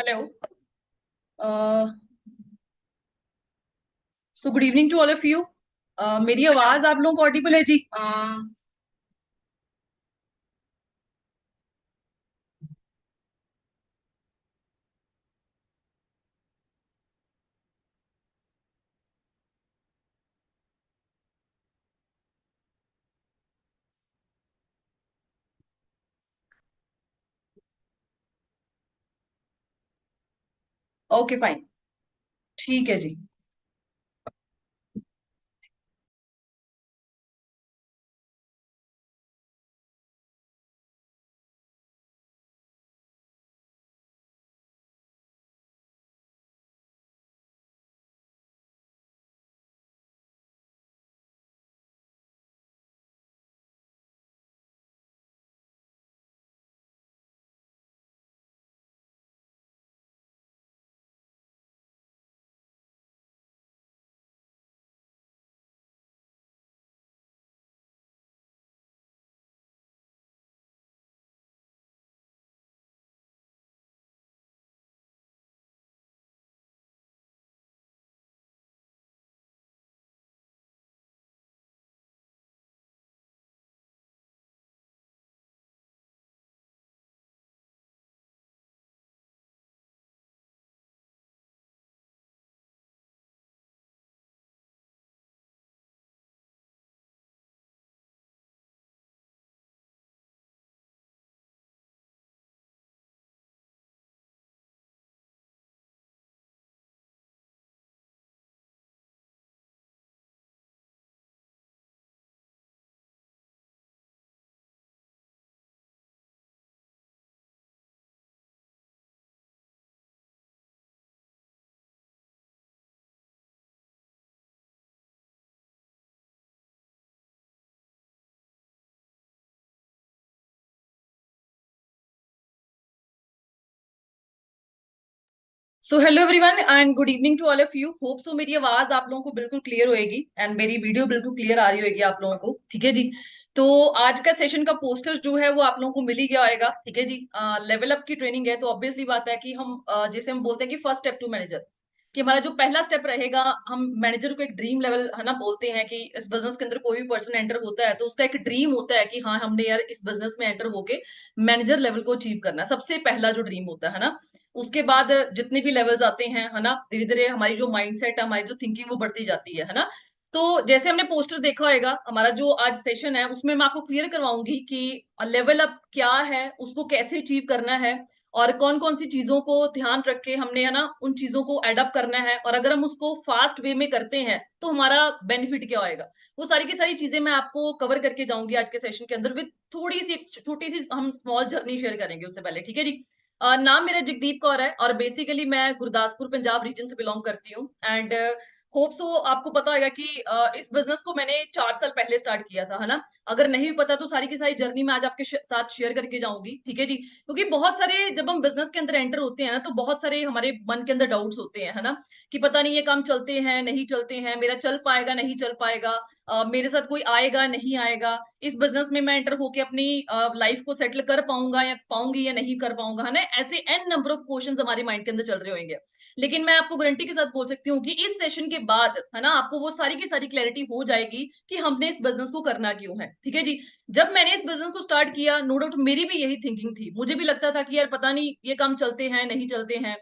Hello. So good evening to all of you. मेरी आवाज आप लोगों को ऑडिबल है जी? Okay fine. ठीक है जी। So hello everyone and good evening to all of you. Hope so मेरी आवाज आप लोगों को बिल्कुल क्लियर होएगी एंड मेरी वीडियो बिल्कुल क्लियर आ रही होगी आप लोगों को। ठीक है जी। तो आज का सेशन का पोस्टर जो है वो आप लोगों को मिल ही गया होएगा। ठीक है जी। लेवल अप की ट्रेनिंग है तो ऑब्वियसली बात है कि हम जैसे हम बोलते हैं कि फर्स्ट स्टेप टू मैनेजर, कि हमारा जो पहला स्टेप रहेगा, हम मैनेजर को एक ड्रीम लेवल है ना बोलते हैं कि इस बिजनेस के अंदर कोई भी पर्सन एंटर होता है तो उसका एक ड्रीम होता है कि हाँ हमने यार इस बिजनेस में एंटर होके मैनेजर लेवल को अचीव करना है। सबसे पहला जो ड्रीम होता है ना, उसके बाद जितने भी लेवल्स आते हैं है ना, धीरे धीरे हमारी जो माइंडसेट है, हमारी जो थिंकिंग वो बढ़ती जाती है ना। तो जैसे हमने पोस्टर देखा होगा, हमारा जो आज सेशन है उसमें मैं आपको क्लियर करवाऊंगी कि लेवल अप क्या है, उसको कैसे अचीव करना है और कौन कौन सी चीजों को ध्यान रख के हमने है ना उन चीजों को एडअप करना है, और अगर हम उसको फास्ट वे में करते हैं तो हमारा बेनिफिट क्या होएगा। वो सारी की सारी चीजें मैं आपको कवर करके जाऊंगी आज के सेशन के अंदर, विद थोड़ी सी छोटी सी हम स्मॉल जर्नी शेयर करेंगे उससे पहले। ठीक है जी। नाम मेरा जगदीप कौर है और बेसिकली मैं गुरदासपुर पंजाब रीजन से बिलोंग करती हूँ। एंड होप सो आपको पता होगा कि इस बिजनेस को मैंने 4 साल पहले स्टार्ट किया था है ना। अगर नहीं भी पता तो सारी की सारी जर्नी मैं आज आपके साथ शेयर करके जाऊंगी। ठीक है जी। क्योंकि बहुत सारे जब हम बिजनेस के अंदर एंटर होते हैं ना तो बहुत सारे हमारे मन के अंदर डाउट्स होते हैं है ना, कि पता नहीं ये काम चलते हैं नहीं चलते हैं, मेरा चल पाएगा नहीं चल पाएगा, मेरे साथ कोई आएगा नहीं आएगा, इस बिजनेस में मैं एंटर होके अपनी लाइफ को सेटल कर पाऊंगा या पाऊंगी या नहीं कर पाऊंगा है ना। ऐसे एन नंबर ऑफ क्वेश्चंस हमारे माइंड के अंदर चल रहे होंगे। लेकिन मैं आपको गारंटी के साथ बोल सकती हूँ कि इस सेशन के बाद है ना आपको वो सारी की सारी क्लैरिटी हो जाएगी कि हमने इस बिजनेस को करना क्यों है। ठीक है जी। जब मैंने इस बिजनेस को स्टार्ट किया, नो डाउट मेरी भी यही थिंकिंग थी। मुझे भी लगता था कि यार पता नहीं ये काम चलते हैं नहीं चलते हैं,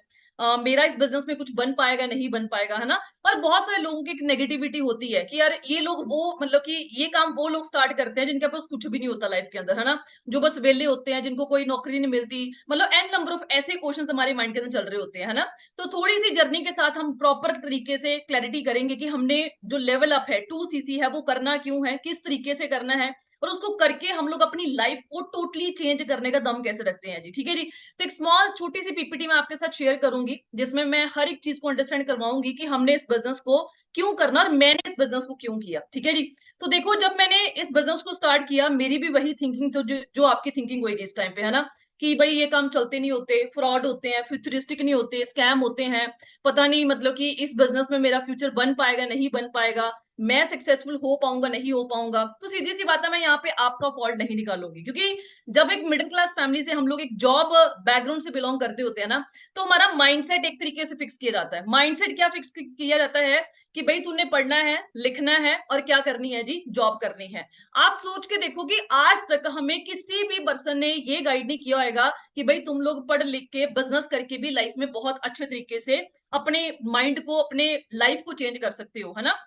मेरा इस बिजनेस में कुछ बन पाएगा नहीं बन पाएगा है ना। पर बहुत सारे लोगों की एक नेगेटिविटी होती है कि यार ये लोग वो मतलब कि ये काम वो लोग स्टार्ट करते हैं जिनके पास कुछ भी नहीं होता लाइफ के अंदर है ना, जो बस वेले होते हैं, जिनको कोई नौकरी नहीं मिलती, मतलब एन नंबर ऑफ ऐसे क्वेश्चन हमारे माइंड के अंदर चल रहे होते हैं है ना। तो थोड़ी सी जर्नी के साथ हम प्रॉपर तरीके से क्लैरिटी करेंगे कि हमने जो लेवल अप है 2cc है वो करना क्यों है, किस तरीके से करना है, और उसको करके हम लोग अपनी लाइफ को टोटली चेंज करने का दम कैसे रखते हैं जी। ठीक है जी। तो एक स्मॉल छोटी सी पीपीटी मैं आपके साथ शेयर करूंगी जिसमें मैं हर एक चीज को अंडरस्टैंड करवाऊंगी कि हमने इस बिजनेस को क्यों करना और मैंने इस बिजनेस को क्यों किया। ठीक है जी। तो देखो जब मैंने इस बिजनेस को स्टार्ट किया मेरी भी वही थिंकिंग तो जो आपकी थिंकिंग होगी इस टाइम पे है ना, कि भाई ये काम चलते नहीं होते, फ्रॉड होते हैं, फ्यूचरिस्टिक नहीं होते, स्कैम होते हैं, पता नहीं मतलब कि इस बिजनेस में मेरा फ्यूचर बन पाएगा नहीं बन पाएगा, मैं सक्सेसफुल हो पाऊंगा नहीं हो पाऊंगा, तो सीधी सी बात है मैं यहाँ पे आपका फॉल्ट नहीं निकालूंगी, क्योंकि जब एक मिडिल क्लास फैमिली से हम लोग एक जॉब बैकग्राउंड से बिलोंग करते होते हैं ना, तो हमारा माइंडसेट एक तरीके से फिक्स किया जाता है। माइंडसेट क्या फिक्स किया जाता है कि भाई तूने पढ़ना है, लिखना है और क्या करनी है जी, जॉब करनी है। आप सोच के देखो कि आज तक हमें किसी भी पर्सन ने ये गाइड नहीं किया होगा कि भाई तुम लोग पढ़ लिख के बिजनेस करके भी लाइफ में बहुत अच्छे तरीके से अपने माइंड को, अपने लाइफ को चेंज कर सकते हो, है ना।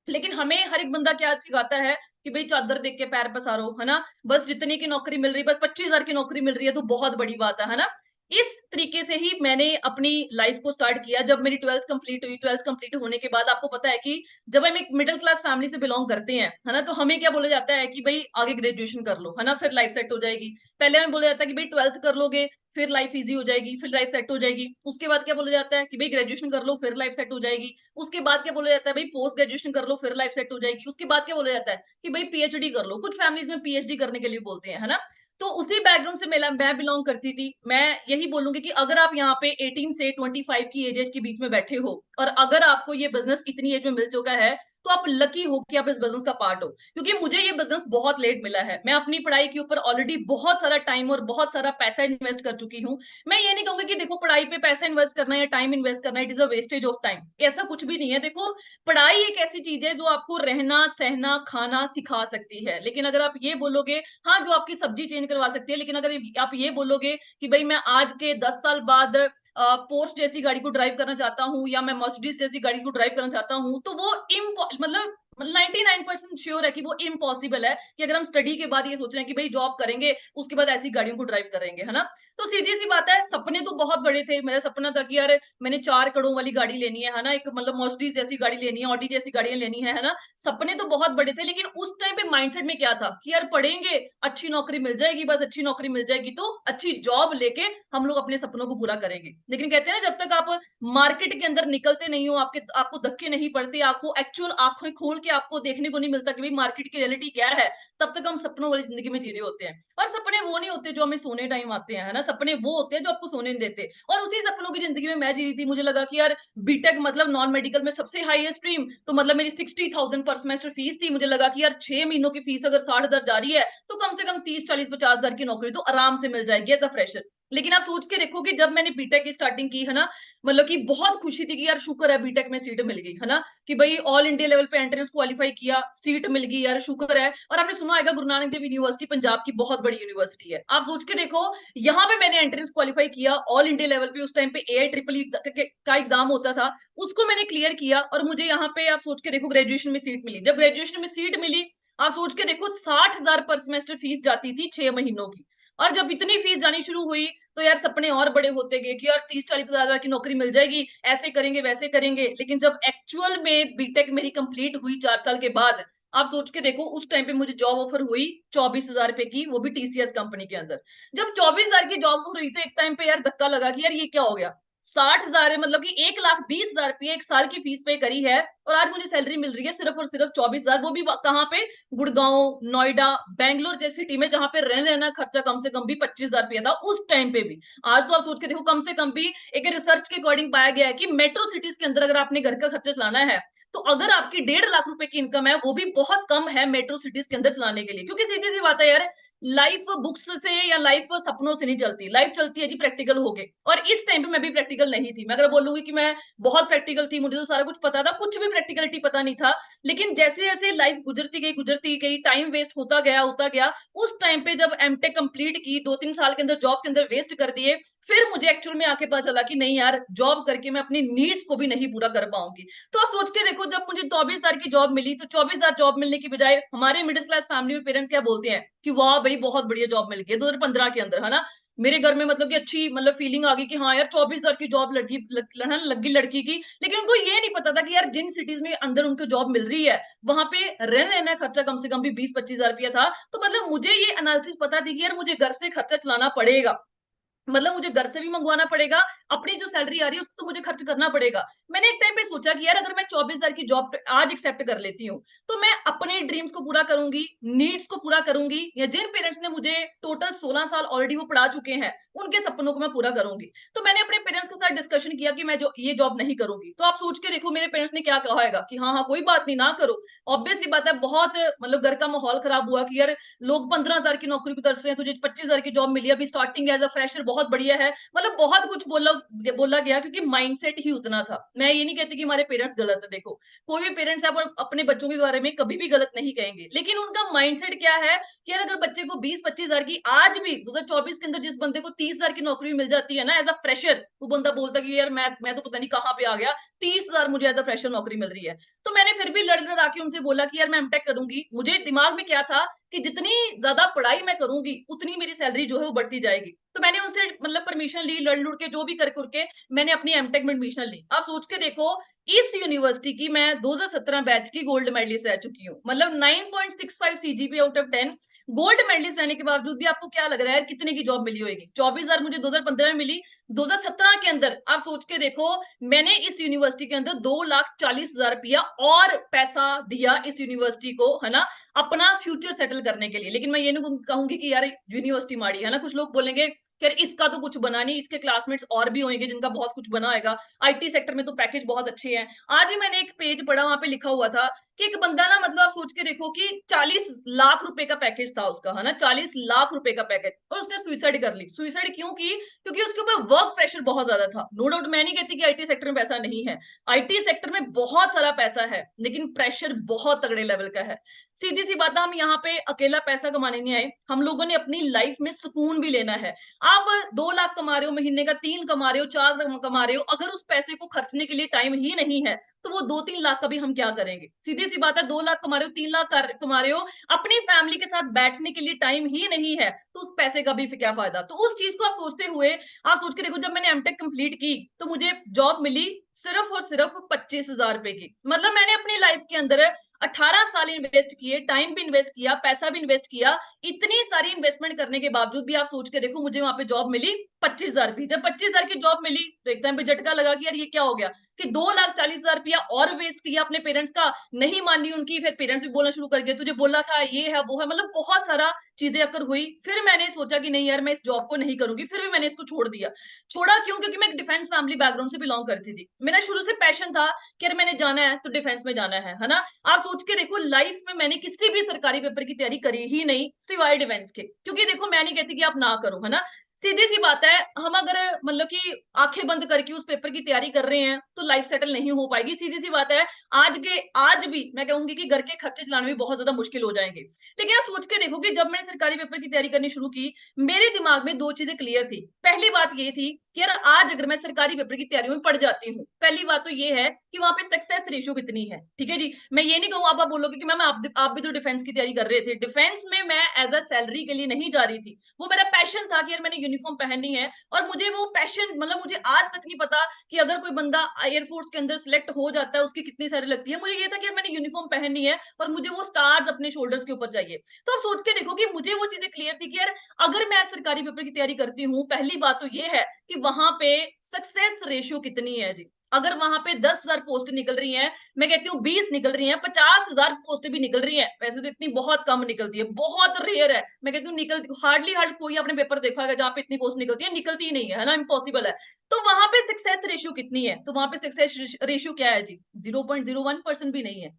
लेकिन हमें हर एक बंदा क्या सिखाता है कि भाई चादर देख के पैर पसारो, है ना। बस जितने की नौकरी मिल रही है, बस 25,000 की नौकरी मिल रही है तो बहुत बड़ी बात है ना। इस तरीके से ही मैंने अपनी लाइफ को स्टार्ट किया। जब मेरी 12th कंप्लीट हुई, 12th कंप्लीट होने के बाद आपको पता है कि जब हम एक मिडिल क्लास फैमिली से बिलोंग करते हैं, है ना, तो हमें क्या बोला जाता है कि भाई आगे ग्रेजुएशन कर लो, है ना, फिर लाइफ सेट हो जाएगी। पहले हमें बोला जाता है कि भाई 12th कर लोगे फिर लाइफ इजी हो जाएगी, फिर लाइफ सेट हो जाएगी। उसके बाद क्या बोला जाता है कि भाई ग्रेजुएशन कर लो फिर लाइफ सेट हो जाएगी। उसके बाद क्या बोला जाता है भाई पोस्ट ग्रेजुएशन कर लो फिर लाइफ सेट हो जाएगी। उसके बाद क्या बोला जाता है कि भाई पीएचडी कर लो, कुछ फैमिलीज में पीएचडी करने के लिए बोलते हैं, है ना। तो उसी बैकग्राउंड से मैं बिलोंग करती थी। मैं यही बोलूंगी कि अगर आप यहाँ पे 18 से 25 की एज के बीच में बैठे हो और अगर आपको ये बिजनेस इतनी एज में मिल चुका है, तो आप लकी हो कि आप इस बिजनेस का पार्ट हो। क्योंकि मुझे ये बिजनेस बहुत लेट मिला है। मैं अपनी पढ़ाई के ऊपर ऑलरेडी बहुत सारा टाइम और बहुत सारा पैसा इन्वेस्ट कर चुकी हूँ। मैं ये नहीं कहूंगी कि देखो पढ़ाई पे पैसा इन्वेस्ट करना या टाइम इन्वेस्ट करना it is a wastage of time, ऐसा कुछ भी नहीं है। देखो पढ़ाई एक ऐसी चीज है जो आपको रहना सहना खाना सिखा सकती है, लेकिन अगर आप ये बोलोगे, हाँ जो आपकी सब्जी चेंज करवा सकती है, लेकिन अगर आप ये बोलोगे कि भाई मैं आज के 10 साल बाद पोर्श जैसी गाड़ी को ड्राइव करना चाहता हूँ या मैं मर्सिडीज जैसी गाड़ी को ड्राइव करना चाहता हूँ, तो वो मतलब 99% श्योर है कि वो इम्पॉसिबल है कि अगर हम स्टडी के बाद ये सोच रहे हैं कि भाई जॉब करेंगे उसके बाद ऐसी गाड़ियों को ड्राइव करेंगे, है ना। तो सीधी सी बात है, सपने तो बहुत बड़े थे। मेरा सपना था कि यार मैंने 4 करोड़ वाली गाड़ी लेनी है ना, एक मतलब मर्सिडीज जैसी गाड़ी लेनी है, ऑडी जैसी गाड़ियां लेनी है ना। सपने तो बहुत बड़े थे, लेकिन उस टाइम पे माइंडसेट में क्या था कि यार पढ़ेंगे अच्छी नौकरी मिल जाएगी, बस अच्छी नौकरी मिल जाएगी तो अच्छी जॉब लेके हम लोग अपने सपनों को पूरा करेंगे। लेकिन कहते हैं ना, जब तक आप मार्केट के अंदर निकलते नहीं हो, आपको धक्के नहीं पड़ते, आपको एक्चुअल आंखें खोल के आपको देखने को नहीं मिलता कि भाई मार्केट की रियलिटी क्या है, तब तक हम सपनों वाली जिंदगी में जी रहे होते हैं। और सपने वो नहीं होते जो हमें सोने टाइम आते हैं, है ना। सपने वो होते हैं जो आपको सोने नहीं देते। और उसी सपनों की जिंदगी में मैं जी रही थी। मुझे लगा कि यार बीटेक मतलब नॉन मेडिकल में सबसे हाईएस्ट स्ट्रीम, तो मतलब मेरी 60,000 पर सेमेस्टर फीस थी। मुझे लगा कि यार 6 महीनों की फीस अगर 60,000 जा रही है तो कम से कम 30, 40, 50,000 की नौकरी तो आराम से मिल जाएगी एज अ फ्रेशर। लेकिन आप सोच के देखो कि जब मैंने बीटेक की स्टार्टिंग की, है ना, मतलब कि बहुत खुशी थी कि यार शुक्र है बीटेक में सीट मिल गई, है ना, कि भाई ऑल इंडिया लेवल पे एंट्रेंस क्वालिफाई किया, सीट मिल गई, यार शुक्र है। और आपने सुना होगा गुरु नानक देव यूनिवर्सिटी पंजाब की बहुत बड़ी यूनिवर्सिटी है। आप सोच के देखो, यहाँ पे मैंने एंट्रेंस क्वालिफाई किया ऑल इंडिया लेवल पे। उस टाइम पे एआई ट्रिपल का एग्जाम होता था, उसको मैंने क्लियर किया और मुझे यहाँ पे आप सोच के देखो ग्रेजुएशन में सीट मिली। जब ग्रेजुएशन में सीट मिली, आप सोच के देखो 60,000 पर सेमेस्टर फीस जाती थी 6 महीनों की। और जब इतनी फीस जानी शुरू हुई तो यार सपने और बड़े होते गए कि यार 30, 40, 50,000 की नौकरी मिल जाएगी, ऐसे करेंगे वैसे करेंगे। लेकिन जब एक्चुअल में बीटेक मेरी कंप्लीट हुई 4 साल के बाद, आप सोच के देखो उस टाइम पे मुझे जॉब ऑफर हुई 24,000 रुपए की, वो भी टीसीएस कंपनी के अंदर। जब 24,000 की जॉब ऑफर हुई तो एक टाइम पे यार धक्का लगा कि यार ये क्या हो गया। 60,000 है, मतलब कि 1,20,000 रुपये एक साल की फीस पे करी है, और आज मुझे सैलरी मिल रही है सिर्फ और सिर्फ 24,000। वो भी कहाँ पे, गुड़गांव, नोएडा, बैंगलोर जैसी सिटी में, जहां पे रहने रहना खर्चा कम से कम भी 25,000 रुपया था उस टाइम पे भी। आज तो आप सोच के देखो, कम से कम भी एक रिसर्च के अकॉर्डिंग पाया गया है कि मेट्रो सिटीज के अंदर अगर आपने घर का खर्चा चलाना है, तो अगर आपकी 1.5 लाख रुपए की इनकम है, वो भी बहुत कम है मेट्रो सिटीज के अंदर चलाने के लिए। क्योंकि सीधी सी बात है यार, लाइफ बुक्स से या लाइफ सपनों से नहीं चलती, लाइफ चलती है जी प्रैक्टिकल हो गए। और इस टाइम पे मैं भी प्रैक्टिकल नहीं थी। मैं अगर बोलूंगी कि मैं बहुत प्रैक्टिकल थी, मुझे तो सारा कुछ पता था, कुछ भी प्रैक्टिकलिटी पता नहीं था। लेकिन जैसे जैसे लाइफ गुजरती गई, टाइम वेस्ट होता गया। उस टाइम पे जब एमटेक कंप्लीट की, 2-3 साल के अंदर जॉब के अंदर वेस्ट कर दिए, फिर मुझे एक्चुअल में आके पता चला कि नहीं यार, जॉब करके मैं अपनी नीड्स को भी नहीं पूरा कर पाऊंगी। तो आप सोच के देखो, जब मुझे 24,000 की जॉब मिली, तो 24,000 जॉब मिलने की बजाय हमारे मिडिल क्लास फैमिली में पेरेंट्स क्या बोलते हैं कि वाह भाई बहुत बढ़िया जॉब मिल गई 2015 के अंदर, है ना। मेरे घर में मतलब कि अच्छी मतलब फीलिंग आ गई कि हाँ यार 24,000 की जॉब लगी लड़की की। लेकिन उनको ये नहीं पता था कि यार जिन सिटीज में अंदर उनको जॉब मिल रही है, वहां पे रहने रहना खर्चा कम से कम भी 20-25,000 रुपया था। तो मतलब मुझे ये एनालिसिस पता थी कि यार मुझे घर से खर्चा चलाना पड़ेगा। मतलब मुझे घर से भी मंगवाना पड़ेगा, अपनी जो सैलरी आ रही है उसको तो मुझे खर्च करना पड़ेगा। मैंने एक टाइम पे सोचा कि यार अगर मैं 24,000 की जॉब आज एक्सेप्ट कर लेती हूँ, तो मैं अपने ड्रीम्स को पूरा करूँगी, नीड्स को पूरा करूँगी, या जिन पेरेंट्स ने मुझे टोटल 16 साल ऑलरेडी वो पढ़ा चुके हैं, उनके सपनों को मैं पूरा करूँगी। तो मैंने अपने पेरेंट्स के साथ डिस्कशन किया कि मैं जो ये जॉब नहीं करूँगी। तो आप सोच के देखो मेरे पेरेंट्स ने क्या कहा होगा कि हाँ, हाँ, कोई बात नहीं, ना करो। ऑब्वियसली बात है, बहुत मतलब घर का माहौल खराब हुआ कि यार लोग 15,000 की नौकरी को तरस रहे हैं, तुझे 25,000 की जॉब मिली है, अभी स्टार्टिंग एज़ अ फ्रेशर बहुत बढ़िया है। मतलब बहुत कुछ बोला बोला गया क्योंकि माइंडसेट ही उतना था। मैं ये नहीं कहती कि हमारे पेरेंट्स गलत है, देखो, कोई भी पेरेंट्स है वो अपने बच्चों के बारे में कभी भी गलत नहीं कहेंगे। लेकिन उनका माइंडसेट क्या है कि यार अगर बच्चे को 20-25,000 की आज भी 2024 के अंदर जिस बंदे को 30,000 की नौकरी मिल जाती है ना एज़ अ फ्रेशर, वो बंदा बोलता है कि यार मैं तो पता नहीं कहाँ पे आ गया, 30,000 मुझे एज़ अ फ्रेशर नौकरी मिल रही है। तो मैंने फिर भी लड़-लड़ा के उनसे बोला कि यार मैं एमटेक करूँगी। मुझे दिमाग में क्या था कि जितनी ज़्यादा पढ़ाई मैं करूँगी, उतनी मेरी सैलरी जो है वो बढ़ती जाएगी। तो मैंने उनसे मतलब परमिशन ली, लड़-लुड़ के जो भी कर-कुर के मैंने अपनी एमटेक में एडमिशन ली। आप सोच के देखो, इस यूनिवर्सिटी की मैं 2017 बैच की गोल्ड मेडलिस्ट रह चुकी हूँ। मतलब 9.65 CGPA out of 10, gold medalist रहने के बावजूद भी आपको क्या लग रहा है कितने की जॉब मिली होगी? 24,000 मुझे 2015 में मिली, 2017 के अंदर आप सोच के देखो, मैंने इस यूनिवर्सिटी के अंदर 2,40,000 रुपया और पैसा दिया इस यूनिवर्सिटी को, है ना? अपना फ्यूचर सेटल करने के लिए। लेकिन मैं ये नहीं कहूँगी कि यार यूनिवर्सिटी माड़ी है ना, कुछ लोग बोलेंगे कि यार इसका तो कुछ बना नहीं, इसके क्लासमेट्स और भी होंगे जिनका बहुत कुछ बना होगा। आईटी सेक्टर में तो पैकेज बहुत अच्छे हैं। आज ही मैंने एक पेज पढ़ा, वहाँ पे लिखा हुआ था कि एक बंदा ना, मतलब आप सोच के देखो कि 40 लाख रुपए का पैकेज था उसका, है ना? 40 लाख रुपए का पैकेज, और उसने सुसाइड कर ली। सुसाइड क्यों की? क्योंकि उसके ऊपर वर्क प्रेशर बहुत ज़्यादा था। नो डाउट मैं नहीं कहती कि आईटी सेक्टर में पैसा नहीं है। आईटी सेक्टर में बहुत सारा पैसा है, लेकिन प्रेशर बहुत तगड़े लेवल का है। सीधी सी बात है, हम यहाँ पे अकेला पैसा कमाने नहीं आए, हम लोगों ने अपनी लाइफ में सुकून भी लेना है। आप 2 लाख कमा रहे हो महीने का, 3 कमा रहे हो, 4 कमा रहे हो, अगर उस पैसे को खर्चने के लिए टाइम ही नहीं है, तो वो 2-3 लाख का भी हम क्या करेंगे? सीधी सी बात है, 2 लाख कमा रहे हो, 3 लाख कमा रहे हो, अपनी फैमिली के साथ बैठने के लिए टाइम ही नहीं है, तो उस पैसे का भी फिर क्या फायदा? तो उस चीज को आप सोचते हुए, आप सोच के देखो, जब मैंने एमटेक कंप्लीट की तो मुझे जॉब मिली सिर्फ और सिर्फ 25,000 रुपए की। मतलब मैंने अपनी लाइफ के अंदर 18 साल इन्वेस्ट किए, टाइम भी इन्वेस्ट किया, पैसा भी इन्वेस्ट किया। इतनी सारी इन्वेस्टमेंट करने के बावजूद भी आप सोच के देखो, मुझे वहां पे जॉब मिली 25,000 की। जब 25,000 की जॉब मिली तो एकदम पे झटका लगा कि यार ये क्या हो गया, कि 2,40,000 रुपया और वेस्ट किया अपने पेरेंट्स का, नहीं मानी उनकी, फिर पेरेंट्स भी बोलना शुरू कर दिया, तुझे बोला था, ये है, वो है, मतलब बहुत सारा चीजें अकर हुई। फिर मैंने सोचा कि नहीं यार, मैं इस जॉब को नहीं करूंगी, फिर भी मैंने इसको छोड़ दिया। छोड़ा क्यों? क्योंकि मैं एक डिफेंस फैमिली बैकग्राउंड से बिलोंग करती थी। मेरा शुरू से पैशन था कि यार मैंने जाना है तो डिफेंस में जाना है ना? आप सोच के देखो, लाइफ में मैंने किसी भी सरकारी पेपर की तैयारी करी ही नहीं सिवाय डिफेंस के। क्योंकि देखो, मैं नहीं कहती कि आप ना करो, है ना? सीधी सी बात है, हम अगर मतलब कि आंखें बंद करके उस पेपर की तैयारी कर रहे हैं तो लाइफ सेटल नहीं हो पाएगी। सीधी सी बात है, आज भी मैं कहूंगी कि घर के खर्चे चलाने में बहुत ज्यादा मुश्किल हो जाएंगे। लेकिन आप सोच के देखो कि जब मैंने सरकारी पेपर की तैयारी करनी शुरू की, मेरे दिमाग में दो चीजें क्लियर थी। पहली बात ये थी कि यार आज अगर मैं सरकारी पेपर की तैयारी में पड़ जाती हूँ, पहली बात तो ये है कि वहां पे सक्सेस रेशियो कितनी है। ठीक है जी, मैं ये नहीं कहूँ, आप बोलोगे कि मैम आप भी तो डिफेंस की तैयारी कर रहे थे। डिफेंस में मैं एज अ सैलरी के लिए नहीं जा रही थी, वो मेरा पैशन था कि यार मैंने यूनिफॉर्म पहननी है। और मुझे वो पैशन, मतलब मुझे आज तक नहीं पता कि अगर कोई बंदा एयरफोर्स के अंदर सिलेक्ट हो जाता है उसकी कितनी सैलरी लगती है। मुझे ये था कि यार मैंने यूनिफॉर्म पहननी है और मुझे वो स्टार्स अपने शोल्डर्स के ऊपर चाहिए। तो आप सोच के देखो कि मुझे वो चीजें क्लियर थी कि यार अगर मैं सरकारी पेपर की तैयारी करती हूँ, पहली बात तो ये है कि वहां पे सक्सेस रेशियो कितनी है जी। अगर वहां पे 10,000 पोस्ट निकल रही हैं, मैं कहती हूँ 20 निकल रही हैं, 50,000 पोस्ट भी निकल रही हैं, वैसे तो इतनी बहुत कम निकलती है, बहुत रेयर है। मैं कहती हूँ निकलती हार्डली कोई आपने पेपर देखा है जहाँ पे इतनी पोस्ट निकलती ही नहीं है ना, इम्पॉसिबल है। तो वहां पे सक्सेस रेशियो कितनी है? तो वहां पे सक्सेस रेशियो क्या है जी? 0.01% भी नहीं है।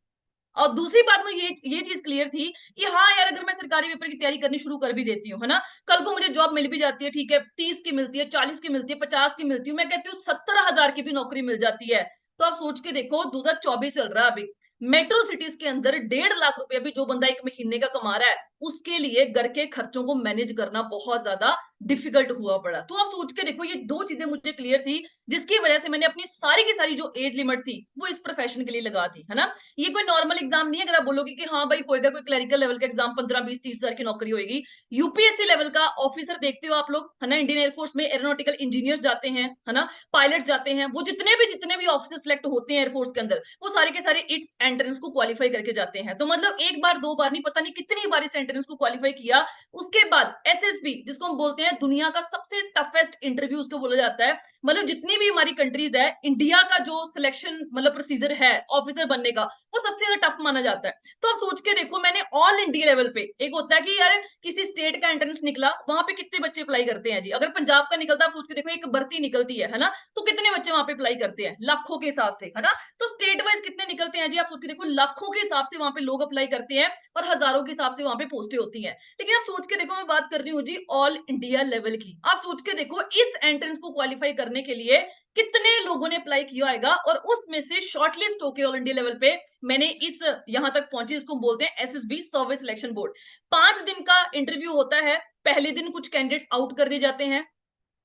और दूसरी बात में ये चीज क्लियर थी कि हाँ यार, अगर मैं सरकारी पेपर की तैयारी करनी शुरू कर भी देती हूँ, है ना, कल को मुझे जॉब मिल भी जाती है, ठीक है, 30 की मिलती है, 40 की मिलती है, 50 की मिलती है, मैं कहती हूँ 70,000 की भी नौकरी मिल जाती है। तो आप सोच के देखो, 2024 चल रहा है अभी, मेट्रो सिटीज के अंदर 1.5 लाख रुपया भी जो बंदा एक महीने का कमा रहा है, उसके लिए घर के खर्चों को मैनेज करना बहुत ज्यादा डिफिकल्ट हुआ पड़ा। तो आप सोच के देखो, ये दो चीजें मुझे क्लियर थी, जिसकी वजह से मैंने अपनी सारी की सारी जो एज लिमिट थी वो इस प्रोफेशन के लिए लगा दी, है ना? ये कोई नॉर्मल एग्जाम नहीं है। अगर आप बोलोगे कि हाँ भाई होएगा कोई क्लरिकल लेवल का एग्जाम, 15-20-30 हजार की नौकरी होगी, यूपीएससी लेवल का ऑफिसर देखते हो आप लोग, है ना? इंडियन एयरफोर्स में एरोनॉटिकल इंजीनियर्स जाते हैं, है ना, पायलट्स जाते हैं, वो जितने भी ऑफिसर सिलेक्ट होते हैं एयरफोर्स के अंदर, वो सारे के सारे इट्स एंट्रेंस को क्वालिफाई करके जाते हैं। तो मतलब एक बार दो बार नहीं, पता नहीं कितनी बार इस एंट्रेंस को क्वालिफाई किया। उसके बाद एसएसबी, जिसको हम बोलते हैं दुनिया का सबसे टफेस्ट इंटरव्यू उसको बोला जाता है। मतलब जितनी भी हमारी कंट्रीज है, इंडिया का जो सिलेक्शन मतलब प्रोसीजर है ऑफिसर बनने का, वो सबसे ज्यादा टफ माना जाता है। तो आप सोच के देखो, मैंने ऑल इंडिया लेवल पे, एक होता है कि यार किसी स्टेट का एंट्रेंस निकला, वहां पे कितने बच्चे अप्लाई करते हैं जी। अगर पंजाब का निकलता है, आप सोच के देखो एक भर्ती निकलती है ना, तो कितने बच्चे वहां पे अप्लाई करते हैं, लाखों के हिसाब से, है ना। तो स्टेट वाइज कितने निकलते हैं जी, आप सोच के देखो, लाखों के हिसाब से वहां पे लोग अप्लाई करते हैं और हजारों के हिसाब से वहां पे पोस्टें होती हैं। लेकिन आप सोच के देखो, मैं बात कर रही हूँ जी ऑल इंडिया लेवल की। आप सोच के देखो, इस एंट्रेंस को क्वालिफाई करने के लिए कितने लोगों ने अप्लाई किया होगा, और उसमें से शॉर्टलिस्ट होके ऑल इंडिया लेवल पे मैंने इस यहां तक पहुंची, इसको बोलते हैं एसएसबी सर्विस सिलेक्शन बोर्ड। 5 दिन का इंटरव्यू होता है। पहले दिन कुछ कैंडिडेट्स आउट कर दिए जाते हैं,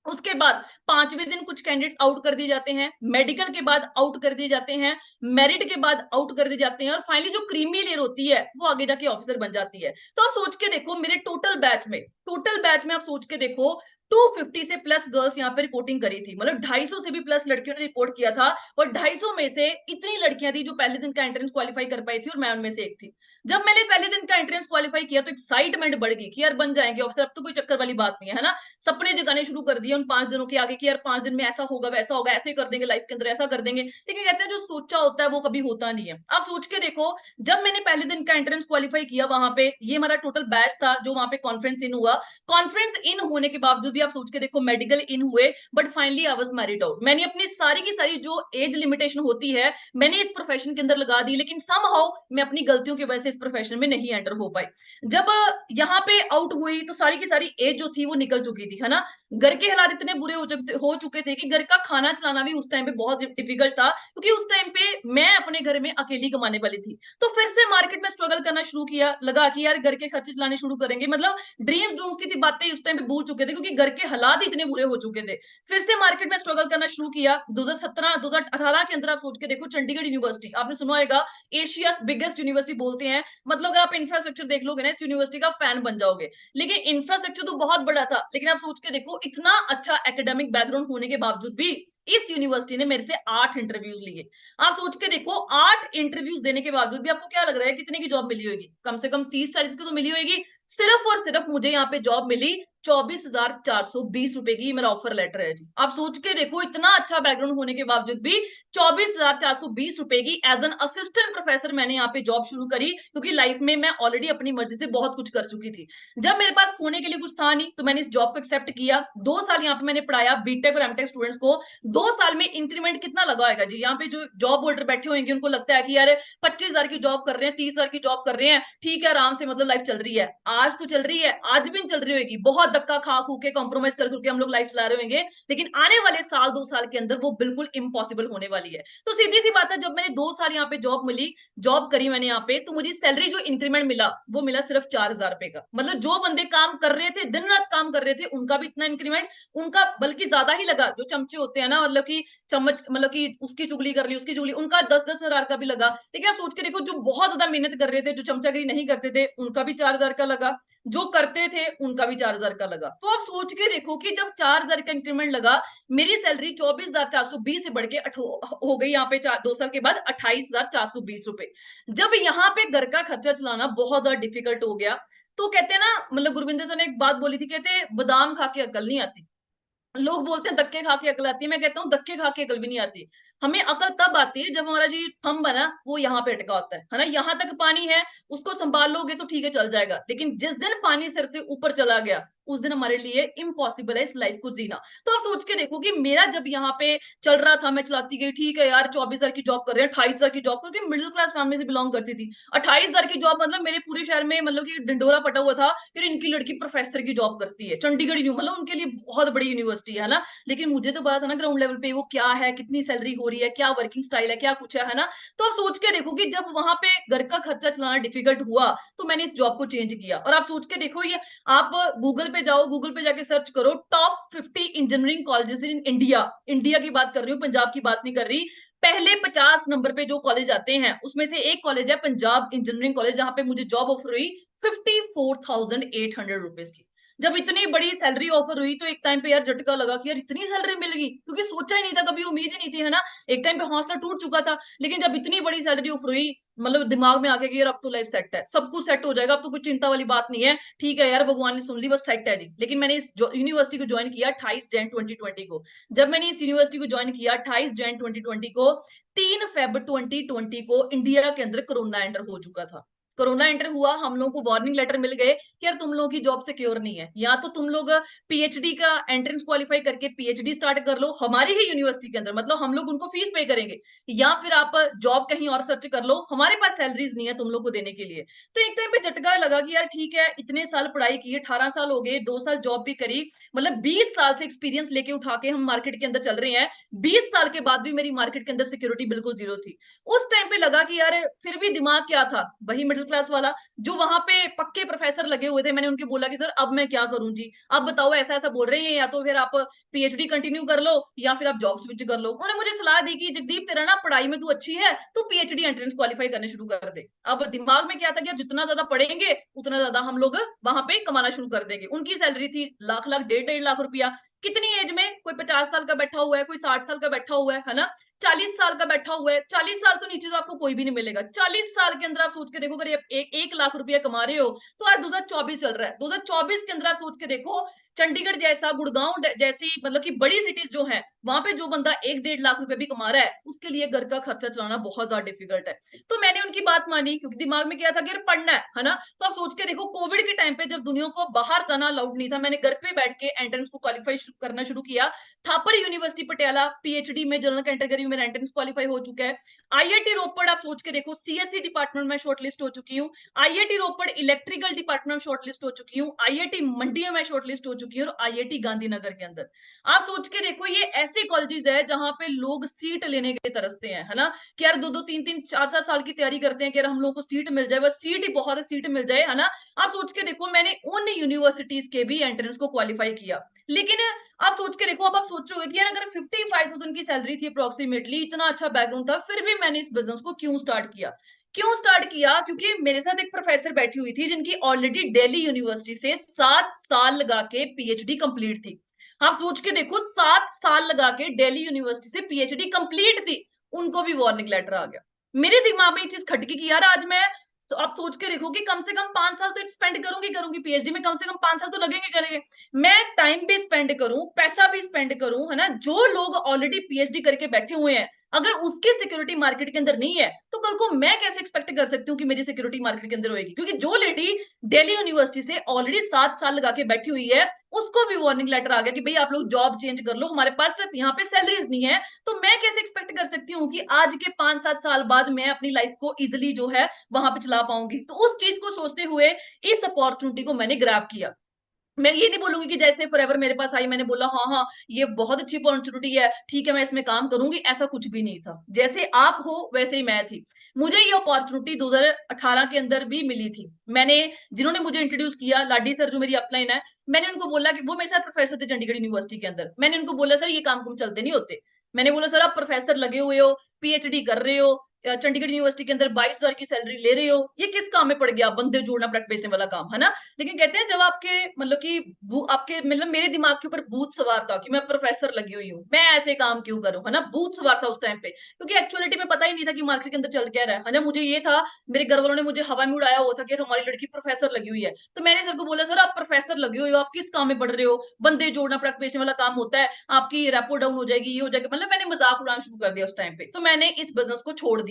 उसके बाद 5वें दिन कुछ कैंडिडेट्स आउट कर दिए जाते हैं, मेडिकल के बाद आउट कर दिए जाते हैं, मेरिट के बाद आउट कर दिए जाते हैं, और फाइनली जो क्रीमी लेयर होती है वो आगे जाके ऑफिसर बन जाती है। तो आप सोच के देखो, मेरे टोटल बैच में आप सोच के देखो, 250 से प्लस गर्ल्स यहाँ पे रिपोर्टिंग करी थी। मतलब 250 से भी प्लस लड़कियों ने रिपोर्ट किया था, और 250 में से इतनी लड़कियां थी जो पहले दिन का एंट्रेंस क्वालिफाई कर पाई थी, और मैं उनमें से एक थी। जब मैंने पहले दिन का एंट्रेंस क्वालिफाई किया, तो एक्साइटमेंट बढ़ गई कि यार बन जाएंगे ऑफिसर, अब तो कोई चक्कर वाली बात नहीं है ना। सपने जगाने शुरू कर दिए उन 5 दिनों के आगे कि यार 5 दिन में ऐसा होगा, वैसा होगा, ऐसे कर देंगे, लाइफ के अंदर ऐसा कर देंगे। लेकिन कहते हैं जो सोचा होता है वो कभी होता नहीं है। आप सोच के देखो, जब मैंने पहले दिन का एंट्रेंस क्वालिफाई किया, वहां पे ये हमारा टोटल बैच था जो वहां पे कॉन्फ्रेंस इन हुआ। कॉन्फ्रेंस इन होने के बावजूद भी आप सोच के देखो, मेडिकल इन हुए, but finally I was married out. मैंने अपनी सारी की सारी जो एज लिमिटेशन होती है, मैंने इस प्रोफेशन के अंदर लगा दी, लेकिन समहाउ मैं अपनी गलतियों की वजह से इस प्रोफेशन में नहीं एंटर हो पाई। जब यहाँ पे आउट हुई, तो सारी की सारी एज जो थी वो निकल चुकी थी, है ना। घर के हालात इतने बुरे हो चुके थे कि घर का खाना चलाना भी उस टाइम पे बहुत डिफिकल्ट था, क्योंकि उस टाइम पे मैं अपने घर में अकेली कमाने वाली थी। तो फिर से मार्केट में स्ट्रगल करना शुरू किया, लगा कि यार घर के खर्चे चलाने शुरू करेंगे। मतलब ड्रीम ड्रूम्स की थी बातें उस टाइम पे भूल चुके थे, क्योंकि घर के हालात इतने बुरे हो चुके थे। फिर से मार्केट में स्ट्रगल करना शुरू किया। 2017 2018 के अंदर आप सोच के देखो, चंडीगढ़ यूनिवर्सिटी आपने सुना होगा, एशिया बिगेस्ट यूनिवर्सिटी बोलते हैं। मतलब अगर आप इंफ्रास्ट्रक्चर देख लोगे ना, इस यूनिवर्सिटी का फैन बन जाओगे। लेकिन इंफ्रास्ट्रक्चर तो बहुत बड़ा था, लेकिन आप सोच के देखो, इतना अच्छा एकेडमिक बैकग्राउंड होने के बावजूद भी इस यूनिवर्सिटी ने मेरे से 8 इंटरव्यूज लिए। आप सोच के देखो, 8 इंटरव्यूज देने के बावजूद भी आपको क्या लग रहा है कितने की जॉब मिली होगी? कम से कम 30-40 की तो मिली होगी। सिर्फ और सिर्फ मुझे यहाँ पे जॉब मिली 24,420 रुपए की। मेरा ऑफर लेटर है जी। आप सोच के देखो, इतना अच्छा बैकग्राउंड होने के बावजूद भी 24,420 रुपए की एज एन असिस्टेंट प्रोफेसर मैंने यहाँ पे जॉब शुरू करी, क्योंकि लाइफ में मैं ऑलरेडी अपनी मर्जी से बहुत कुछ कर चुकी थी। जब मेरे पास खोने के लिए कुछ था नहीं, तो मैंने इस जॉब को एक्सेप्ट किया। 2 साल यहाँ पे मैंने पढ़ाया बीटेक और एमटेक स्टूडेंट्स को। 2 साल में इंक्रीमेंट कितना लगा होगा जी? यहाँ पे जो जॉब होल्डर बैठे होंगे, उनको लगता है कि यार 25,000 की जॉब कर रहे हैं, 30,000 की जॉब कर रहे हैं, ठीक है, आराम से मतलब लाइफ चल रही है। आज तो चल रही है, आज भी चल रही होगी, बहुत धक्का खा खू के कॉम्प्रोमाइज कर करके हम लोग लाइफ चला रहे होंगे। लेकिन आने वाले साल 2 साल के अंदर वो बिल्कुल इम्पॉसिबल होने वाली है। तो सीधी सी बात है, जब मैंने 2 साल यहाँ पे जॉब मिली, जॉब करी मैंने यहाँ पे, तो मुझे सैलरी जो इंक्रीमेंट मिला वो मिला सिर्फ 4,000 रुपए का। मतलब जो बंदे काम कर रहे थे, दिन रात काम कर रहे थे, उनका भी इतना इंक्रीमेंट, उनका बल्कि ज्यादा ही लगा। जो चमचे होते हैं ना, मतलब कि चम्मच, मतलब कि उसकी चुगली कर ली, उसकी चुगली, उनका 10-10 हजार का भी लगा। लेकिन आप सोच के देखो, जो बहुत ज्यादा मेहनत कर रहे थे, जो चमचागिरी नहीं करते थे, उनका भी 4,000 का लगा, जो करते थे उनका भी 4,000 का लगा। तो आप सोच के देखो कि जब 4,000 का इंक्रीमेंट लगा, मेरी सैलरी 24,420 से बढ़ के हो गई यहाँ पे 2 साल के बाद 28,420 रुपए। जब यहाँ पे घर का खर्चा चलाना बहुत ज्यादा डिफिकल्ट हो गया, तो कहते हैं ना, मतलब गुरविंदर सर ने एक बात बोली थी, कहते बादाम खा के अकल नहीं आती। लोग बोलते हैं धक्के खा के अकल आती है, मैं कहता हूँ धक्के खा के अकल भी नहीं आती। हमें अकल तब आती है जब हमारा जी थंब है ना, वो यहाँ पे अटका होता है ना। यहाँ तक पानी है, उसको संभाल लोगे तो ठीक है, चल जाएगा। लेकिन जिस दिन पानी सिर से ऊपर चला गया, उस दिन हमारे लिए इम्पॉसिबल है इस लाइफ को जीना। तो आप सोच के देखो कि मेरा जब यहाँ पे चल रहा था, मैं चलाती गई, ठीक है यार, 24,000 की जॉब कर रहे हैं, 28,000 की जॉब, क्योंकि मिडिल क्लास फैमिली से बिलोंग करती थी। 28,000 की जॉब मतलब मेरे पूरे शहर में मतलब कि ढिंडोरा पटा हुआ था कि इनकी लड़की प्रोफेसर की जॉब करती है, चंडीगढ़ मतलब उनके लिए बहुत बड़ी यूनिवर्सिटी है ना। लेकिन मुझे तो पता था ना ग्राउंड लेवल पे वो क्या है, कितनी सैलरी हो रही है, क्या वर्किंग स्टाइल है, क्या कुछ है ना। तो आप सोच के देखो कि जब वहां पे घर का खर्चा चलाना डिफिकल्ट हुआ, तो मैंने इस जॉब को चेंज किया। और आप सोच के देखो, ये आप गूगल पे जाओ, गूगल पे जाके सर्च करो top 50 engineering colleges in India. India की बात कर रही हूँ, पंजाब की बात नहीं कर रही। पहले 50 नंबर पे जो कॉलेज आते हैं, उसमें से एक कॉलेज है पंजाब इंजीनियरिंग कॉलेज, जहां पे मुझे जॉब ऑफर हुई 54,800 रुपीज की। जब इतनी बड़ी सैलरी ऑफर हुई, तो एक टाइम पे यार झटका लगा कि यार इतनी सैलरी मिलेगी, क्योंकि सोचा ही नहीं था, कभी उम्मीद ही नहीं थी, है ना। एक टाइम पे हौसला टूट चुका था। लेकिन जब इतनी बड़ी सैलरी ऑफर हुई, मतलब दिमाग में आ गया कि यार अब तो लाइफ सेट है, सब कुछ सेट हो जाएगा, अब तो कुछ चिंता वाली बात नहीं है, ठीक है यार भगवान ने सुन ली, बस सेट है जी। लेकिन मैंने इस यूनिवर्सिटी को ज्वाइन किया 28 जैन 2020 को। जब मैंने इस यूनिवर्सिटी को ज्वाइन किया 28 जैन 2020 को, 3 फेब 2020 को इंडिया के अंदर कोरोना एंटर हो चुका था। कोरोना एंटर हुआ, हम लोगों को वार्निंग लेटर मिल गए कि यार तुम लोगों की जॉब सिक्योर नहीं है, या तो तुम लोग पीएचडी का एंट्रेंस क्वालिफाई करके पीएचडी स्टार्ट कर लो हमारी ही यूनिवर्सिटी के अंदर, मतलब हम लोग उनको फीस पे करेंगे, या फिर आप जॉब कहीं और सर्च कर लो, हमारे पास सैलरीज नहीं है तुम लोग को देने के लिए। तो एक टाइम पे झटका लगा कि यार ठीक है, इतने साल पढ़ाई की, 18 साल हो गए, 2 साल जॉब भी करी, मतलब 20 साल से एक्सपीरियंस लेके उठा के हम मार्केट के अंदर चल रहे हैं, 20 साल के बाद भी मेरी मार्केट के अंदर सिक्योरिटी बिल्कुल जीरो थी। उस टाइम पे लगा कि यार फिर भी दिमाग क्या था, वही मिडिल क्लास वाला, जो वहां पे पक्के प्रोफेसर लगे हुए थे। मैंने उनके बोला कि सर अब मैं क्या करूं जी, अब बताओ, ऐसा ऐसा बोल रहे हैं, या तो फिर आप पीएचडी कंटिन्यू कर लो या फिर आप जॉब स्विच कर लो। उन्होंने मुझे सलाह दी कि जगदीप तेरा ना पढ़ाई में तू अच्छी है, तू पीएचडी एंट्रेंस क्वालिफाई करने शुरू कर दे। अब दिमाग में क्या था कि यार जितना ज्यादा पढ़ेंगे उतना ज्यादा हम लोग वहां पे कमाना शुरू कर देंगे। उनकी सैलरी थी लाख लाख, 1.5 लाख रुपया। कितनी एज में, कोई 50 साल का बैठा हुआ है, कोई 60 साल का बैठा हुआ है ना, 40 साल का बैठा हुआ है। 40 साल तो नीचे तो आपको कोई भी नहीं मिलेगा। 40 साल के अंदर आप सोच के देखो, अगर आप 1 लाख रुपया कमा रहे हो, तो आज 2024 चल रहा है, 2024 के अंदर आप सोच के देखो, चंडीगढ़ जैसा, गुड़गांव जैसी मतलब कि बड़ी सिटीज जो है, वहां पे जो बंदा 1-1.5 लाख रुपए भी कमा रहा है, उसके लिए घर का खर्चा चलाना बहुत ज्यादा डिफिकल्ट है। तो मैंने उनकी बात मानी, क्योंकि दिमाग में क्या था कि यार पढ़ना है ना। तो आप सोच के देखो, कोविड के टाइम पे जब दुनिया को बाहर जाना अलाउड नहीं था, मैंने घर पे बैठ के एंट्रेंस को क्वालिफाई करना शुरू किया। थापर यूनिवर्सिटी पटियाला पीएचडी में जनरल कैटेगरी में मेरा एंट्रेंस क्वालिफाई हो चुका है। आईआईटी रोपड़ आप सोच के देखो, सीएससी डिपार्टमेंट में शॉर्टलिस्ट हो चुकी हूँ। आईआईटी रोपड़ इलेक्ट्रिकल डिपार्टमेंट में शॉर्टलिस्ट हो चुकी हूँ। आईआईटी मंडी में शॉर्टलिस्ट हो चुकी हूँ, और आईआईटी गांधीनगर के अंदर। आप सोच के देखो, ये ऐसे कॉलेजेस है जहां पे लोग सीट लेने के तरसते हैं, है ना, कि यार 2-2 3-3 4-4 साल की तैयारी करते हैं कि यार हम लोग को सीट मिल जाए, बस सीट ही बहुत है, सीट मिल जाए, है ना। आप सोच के देखो, मैंने उन यूनिवर्सिटीज के भी एंट्रेंस को क्वालिफाई किया। लेकिन आप सोच के देखो, अब आप सोचोगे कि यार अगर 55,000 की सैलरी थी अप्रोक्सीमेटली, इतना अच्छा बैकग्राउंड था, फिर भी मैंने इस बिजनेस को क्यों स्टार्ट किया। क्यों स्टार्ट किया? क्योंकि मेरे साथ एक प्रोफेसर बैठी हुई थी जिनकी ऑलरेडी दिल्ली यूनिवर्सिटी से 7 साल लगा के पीएचडी कंप्लीट थी। आप सोच के देखो, 7 साल लगा के दिल्ली यूनिवर्सिटी से पीएचडी कंप्लीट थी, उनको भी वार्निंग लेटर आ गया। मेरे दिमाग में ये चीज खटकी कि यार आज मैं, तो आप सोच के देखो कि कम से कम 5 साल तो स्पेंड करूंगी पीएचडी में, कम से कम 5 साल तो लगेंगे। मैं टाइम भी स्पेंड करूं, पैसा भी स्पेंड करूं, है ना। जो लोग ऑलरेडी पीएचडी करके बैठे हुए हैं, अगर उसकी सिक्योरिटी मार्केट के अंदर नहीं है, तो कल को मैं कैसे एक्सपेक्ट कर सकती हूँ कि मेरी सिक्योरिटी मार्केट के अंदर होगी। क्योंकि जो लेडी दिल्ली यूनिवर्सिटी से ऑलरेडी 7 साल लगा के बैठी हुई है, उसको भी वार्निंग लेटर आ गया कि भाई आप लोग जॉब चेंज कर लो, हमारे पास यहाँ पे सैलरीज नहीं है। तो मैं कैसे एक्सपेक्ट कर सकती हूँ कि आज के 5-7 साल बाद मैं अपनी लाइफ को इजिली जो है वहां पे चला पाऊंगी। तो उस चीज को सोचते हुए इस अपॉर्चुनिटी को मैंने ग्रैब किया। मैं ये नहीं बोलूंगी कि जैसे फॉरएवर मेरे पास आई, मैंने बोला हाँ हाँ ये बहुत अच्छी अपॉर्चुनिटी है, ठीक है मैं इसमें काम करूंगी, ऐसा कुछ भी नहीं था। जैसे आप हो वैसे ही मैं थी। मुझे ये अपॉर्चुनिटी 2018 के अंदर भी मिली थी। मैंने, जिन्होंने मुझे इंट्रोड्यूस किया, लाडी सर जो मेरी अपलाइन है, मैंने उनको बोला कि वो मेरे साथ प्रोफेसर थे चंडीगढ़ यूनिवर्सिटी के अंदर। मैंने उनको बोला सर ये काम कुम चलते नहीं होते। मैंने बोला सर आप प्रोफेसर लगे हुए हो, पीएचडी कर रहे हो, चंडीगढ़ यूनिवर्सिटी के अंदर 22,000 की सैलरी ले रहे हो, ये किस काम में पड़ गया, बंदे जोड़ना प्रैक्टिस वाला काम, है ना। लेकिन कहते हैं जब आपके मतलब कि आपके मतलब मेरे दिमाग के ऊपर भूत सवार था कि मैं प्रोफेसर लगी हुई हूँ, मैं ऐसे काम क्यों करूं, है ना, भूत सवार था उस टाइम पे। क्योंकि एक्चुअलिटी में पता ही नहीं था कि मार्केट के अंदर चल क्या रहा है ना। मुझे ये था, मेरे घर वालों ने मुझे हवा में उड़ाया हुआ था कि हमारी लड़की प्रोफेसर लगी हुई है। तो मैंने सर को बोला सर आप प्रोफेसर लगे हुए हो, आप किस काम में पढ़ रहे हो, बंदे जोड़ना प्रैक्टिस वाला काम होता है, आपकी रेपो डाउन हो जाएगी, ये हो जाएगा, मतलब मैंने मजाक उड़ाना शुरू कर दिया उस टाइम पे। तो मैंने इस बिजनेस को छोड़ दिया।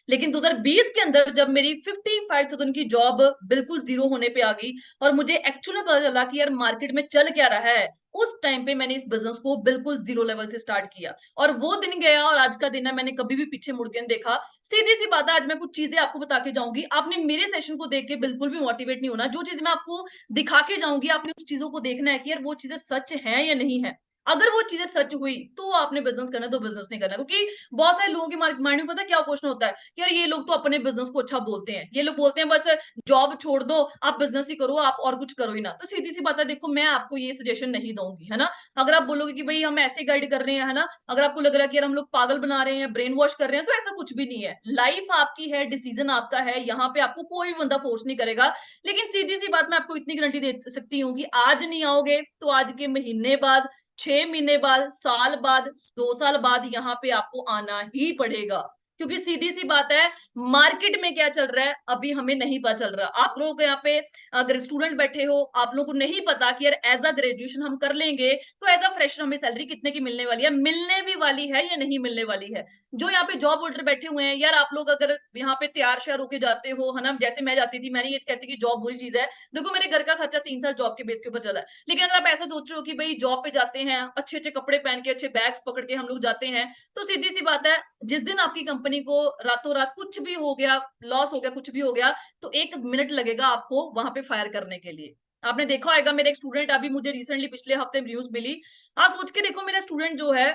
लेकिन 2020 के अंदर जब मेरी 55,000 की जॉब बिल्कुल जीरो होने पे आ गई, और मुझे एक्चुअली पता चला कि यार मार्केट में चल क्या रहा है, उस टाइम पे मैंने इस बिजनेस को बिल्कुल जीरो लेवल से स्टार्ट किया। और वो दिन गया और आज का दिन है, मैंने कभी भी पीछे मुड़ के नहीं देखा। सीधी सी बात है, आज मैं कुछ चीजें आपको बता के जाऊंगी, आपने मेरे सेशन को देख के बिल्कुल भी मोटिवेट नहीं होना। जो चीज मैं आपको दिखा के जाऊंगी, आपने उस चीजों को देखना है कि यार वो चीजें सच है या नहीं है। अगर वो चीजें सच हुई तो आपने बिजनेस करना, तो बिजनेस नहीं करना। क्योंकि बहुत सारे लोगों के माइंड में पता क्या क्वेश्चन होता है कि यार ये लोग तो अपने बिजनेस को अच्छा बोलते हैं, ये लोग बोलते हैं बस जॉब छोड़ दो, आप बिजनेस ही करो, आप और कुछ करो ही ना। तो सीधी सी बात है, देखो मैं आपको ये सजेशन नहीं दूंगी, है ना। अगर आप बोलोगे कि भाई हम ऐसे गाइड कर रहे हैं, है ना, अगर आपको लग रहा है कि यार हम लोग पागल बना रहे हैं, ब्रेन वॉश कर रहे हैं, तो ऐसा कुछ भी नहीं है। लाइफ आपकी है, डिसीजन आपका है, यहाँ पे आपको कोई भी बंदा फोर्स नहीं करेगा। लेकिन सीधी सी बात मैं आपको इतनी गारंटी दे सकती हूँ कि आज नहीं आओगे तो आज के महीने बाद, 6 महीने बाद, साल बाद, 2 साल बाद यहाँ पे आपको आना ही पड़ेगा। क्योंकि सीधी सी बात है, मार्केट में क्या चल रहा है अभी हमें नहीं पता चल रहा। आप लोग यहाँ पे अगर स्टूडेंट बैठे हो, आप लोगों को नहीं पता कि यार एज अ ग्रेजुएशन हम कर लेंगे तो एज अ फ्रेशर हमें सैलरी कितने की मिलने वाली है, मिलने भी वाली है या नहीं मिलने वाली है। जो यहाँ पे जॉब होल्डर बैठे हुए हैं यार, आप लोग अगर यहाँ पे तैयार श्यार होके जाते हो है ना, जैसे मैं जाती थी, मैंने ये कहती कि जॉब बुरी चीज है। देखो मेरे घर का खर्चा 3 साल जॉब के बेस के ऊपर चला है, लेकिन अगर आप ऐसा सोच रहे हो कि भाई जॉब पे जाते हैं, अच्छे अच्छे कपड़े पहन के, अच्छे बैग्स पकड़ के हम लोग जाते हैं, तो सीधी सी बात है, जिस दिन आपकी कंपनी को रातों रात कुछ भी हो गया, लॉस हो गया, कुछ भी हो गया, तो 1 मिनट लगेगा आपको वहां पे फायर करने के लिए। आपने देखा होगा, मेरे एक स्टूडेंट अभी मुझे रिसेंटली पिछले हफ्ते न्यूज मिली। आप सोच के देखो, मेरा स्टूडेंट जो है,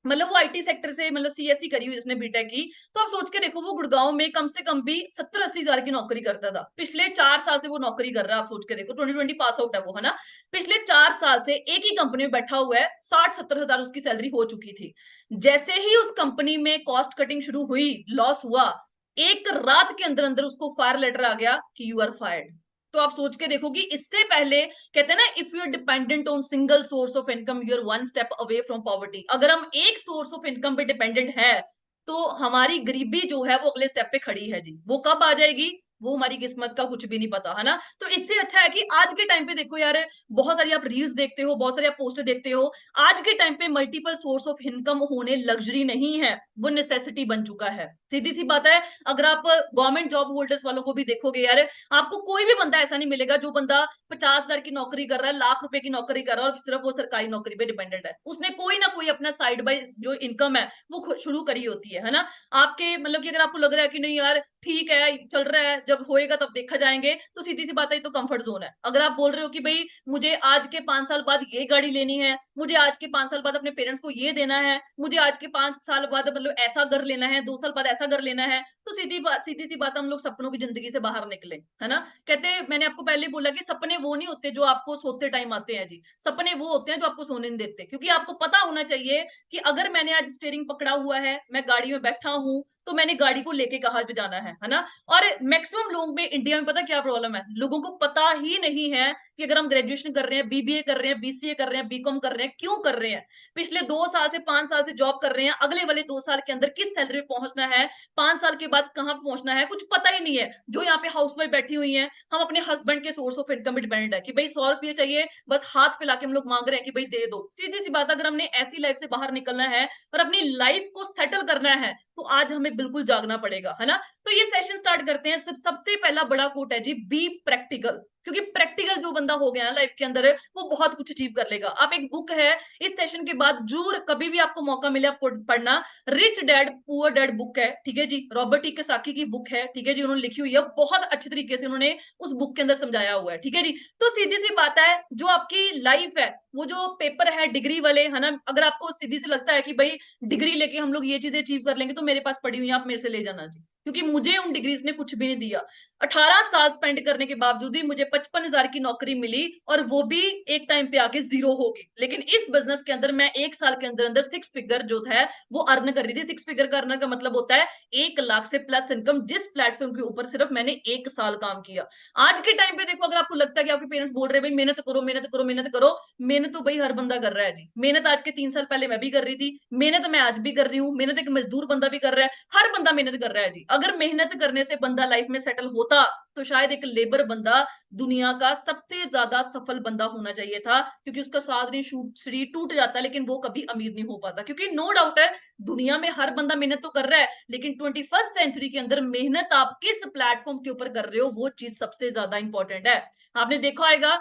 मतलब वो आईटी सेक्टर से, मतलब सीएससी करी हुई जिसने बीटेक की, तो आप सोच के देखो वो गुड़गांव में कम से कम भी 70-80 हजार की नौकरी करता था। पिछले 4 साल से वो नौकरी कर रहा है। आप सोच के देखो, 2020 पास आउट है वो, है ना। पिछले 4 साल से एक ही कंपनी में बैठा हुआ है, 60-70 हजार उसकी सैलरी हो चुकी थी। जैसे ही उस कंपनी में कॉस्ट कटिंग शुरू हुई, लॉस हुआ, एक रात के अंदर अंदर उसको फायर लेटर आ गया कि यू आर फायर्ड। तो आप सोच के देखो कि इससे पहले, कहते हैं ना, if you are dependent on single source of income you are one step away from poverty. अगर हम एक सोर्स ऑफ इनकम पे डिपेंडेंट है, तो हमारी गरीबी जो है वो अगले स्टेप पे खड़ी है जी। वो कब आ जाएगी, वो हमारी किस्मत का कुछ भी नहीं पता, है ना। तो इससे अच्छा है कि आज के टाइम पे देखो यार, बहुत सारी आप रील्स देखते हो, बहुत सारी आप पोस्ट देखते हो, आज के टाइम पे मल्टीपल सोर्स ऑफ इनकम होने लग्जरी नहीं है, वो नेसेसिटी बन चुका है। सीधी सी बात है, अगर आप गवर्नमेंट जॉब होल्डर्स वालों को भी देखोगे यार, आपको कोई भी बंदा ऐसा नहीं मिलेगा जो बंदा 50 हजार की नौकरी कर रहा है, लाख रुपए की नौकरी कर रहा है और सिर्फ वो सरकारी नौकरी पे डिपेंडेंट है। उसने कोई ना कोई अपना साइड बाय जो इनकम है वो शुरू करी होती है ना। आपके मतलब कि अगर आपको लग रहा है कि नहीं यार ठीक है चल रहा है, जब होएगा तब देखा जाएंगे, तो सीधी सी बात है, तो कंफर्ट जोन है। अगर आप बोल रहे हो कि भाई मुझे आज के 5 साल बाद ये गाड़ी लेनी है, मुझे आज के 5 साल बाद अपने पेरेंट्स को ये देना है, मुझे आज के 5 साल बाद मतलब ऐसा घर लेना है, 2 साल बाद ऐसा घर लेना है, तो सीधी सी बात, हम लोग सपनों की जिंदगी से बाहर निकले, है ना। कहते हैं, मैंने आपको पहले बोला कि सपने वो नहीं होते जो आपको सोते टाइम आते हैं जी, सपने वो होते हैं जो आपको सोने नहीं देते। क्योंकि आपको पता होना चाहिए कि अगर मैंने आज स्टीयरिंग पकड़ा हुआ है, मैं गाड़ी में बैठा हूं, तो मैंने गाड़ी को लेके कहाँ पे जाना है ना। और मैक्सिमम लोग में इंडिया में पता क्या प्रॉब्लम है, लोगों को पता ही नहीं है कि अगर हम ग्रेजुएशन कर रहे हैं, बीबीए कर रहे हैं, बीसीए कर रहे हैं, बीकॉम कर रहे हैं, क्यों कर रहे हैं, पिछले 2 साल से 5 साल से जॉब कर रहे हैं, अगले वाले 2 साल के अंदर किस सैलरी पे पहुंचना है, 5 साल के बाद कहां पहुंचना है, कुछ पता ही नहीं है। जो यहाँ पे हाउस वाइफ बैठी हुई है, हम अपने हस्बैंड के सोर्स ऑफ इनकम पे डिपेंडेंट है कि भाई 100 रुपये चाहिए, बस हाथ फैला के हम लोग मांग रहे हैं कि भाई दे दो। सीधी सी बात, अगर हमने ऐसी लाइफ से बाहर निकलना है और अपनी लाइफ को सेटल करना है, तो आज हमें बिल्कुल जागना पड़ेगा, है ना। तो ये सेशन स्टार्ट करते हैं। सबसे पहला बड़ा कोट है जी, बी प्रैक्टिकल। क्योंकि प्रैक्टिकल जो बंदा हो गया ना लाइफ के अंदर, वो बहुत कुछ अचीव कर लेगा। आप एक बुक है, इस सेशन के बाद जरूर कभी भी आपको मौका मिले आपको पढ़ना, rich dad poor dad book है, ठीक है जी, रॉबर्ट टी कियोसाकी की बुक है, ठीक है जी, उन्होंने लिखी हुई है, बहुत अच्छे तरीके से उन्होंने उस बुक के अंदर समझाया हुआ है, ठीक है जी। तो सीधी सी बात है, जो आपकी लाइफ है, वो जो पेपर है डिग्री वाले, है ना, अगर आपको सीधी से लगता है कि भाई डिग्री लेके हम लोग ये चीजें अचीव कर लेंगे, तो मेरे पास पड़ी हुई है, आप मेरे से ले जाना जी। क्योंकि मुझे उन डिग्रीज ने कुछ भी नहीं दिया। 18 साल स्पेंड करने के बावजूद ही मुझे 55 हजार की नौकरी मिली, और वो भी एक टाइम पे आके जीरो होगी। लेकिन इस बिजनेस के अंदर मैं 1 साल के अंदर अंदर 6 फिगर जो है वो अर्न कर रही थी। 6 फिगर का अर्नर का मतलब होता है 1 लाख से प्लस इनकम, जिस प्लेटफॉर्म के ऊपर सिर्फ मैंने 1 साल काम किया। आज के टाइम पे देखो, अगर आपको लगता है कि आपके पेरेंट्स बोल रहे हैं भाई मेहनत करो मेहनत करो मेहनत करो, मेहनत तो भाई हर बंदा कर रहा है जी। मेहनत आज के 3 साल पहले मैं भी कर रही थी, मेहनत मैं आज भी कर रही हूँ, मेहनत एक मजदूर बंदा भी कर रहा है, हर बंदा मेहनत कर रहा है जी। अगर मेहनत करने से बंदा लाइफ में सेटल होता, तो शायद एक लेबर बंदा दुनिया का सबसे ज्यादा सफल बंदा होना चाहिए था, क्योंकि उसका सारा शरीर टूट जाता, लेकिन वो कभी अमीर नहीं हो पाता। क्योंकि नो डाउट है, दुनिया में हर बंदा मेहनत तो कर रहा है, लेकिन 21st सेंचुरी के अंदर मेहनत आप किस प्लेटफॉर्म के ऊपर कर रहे हो, वो चीज सबसे ज्यादा इंपॉर्टेंट है। आपने देखा होगा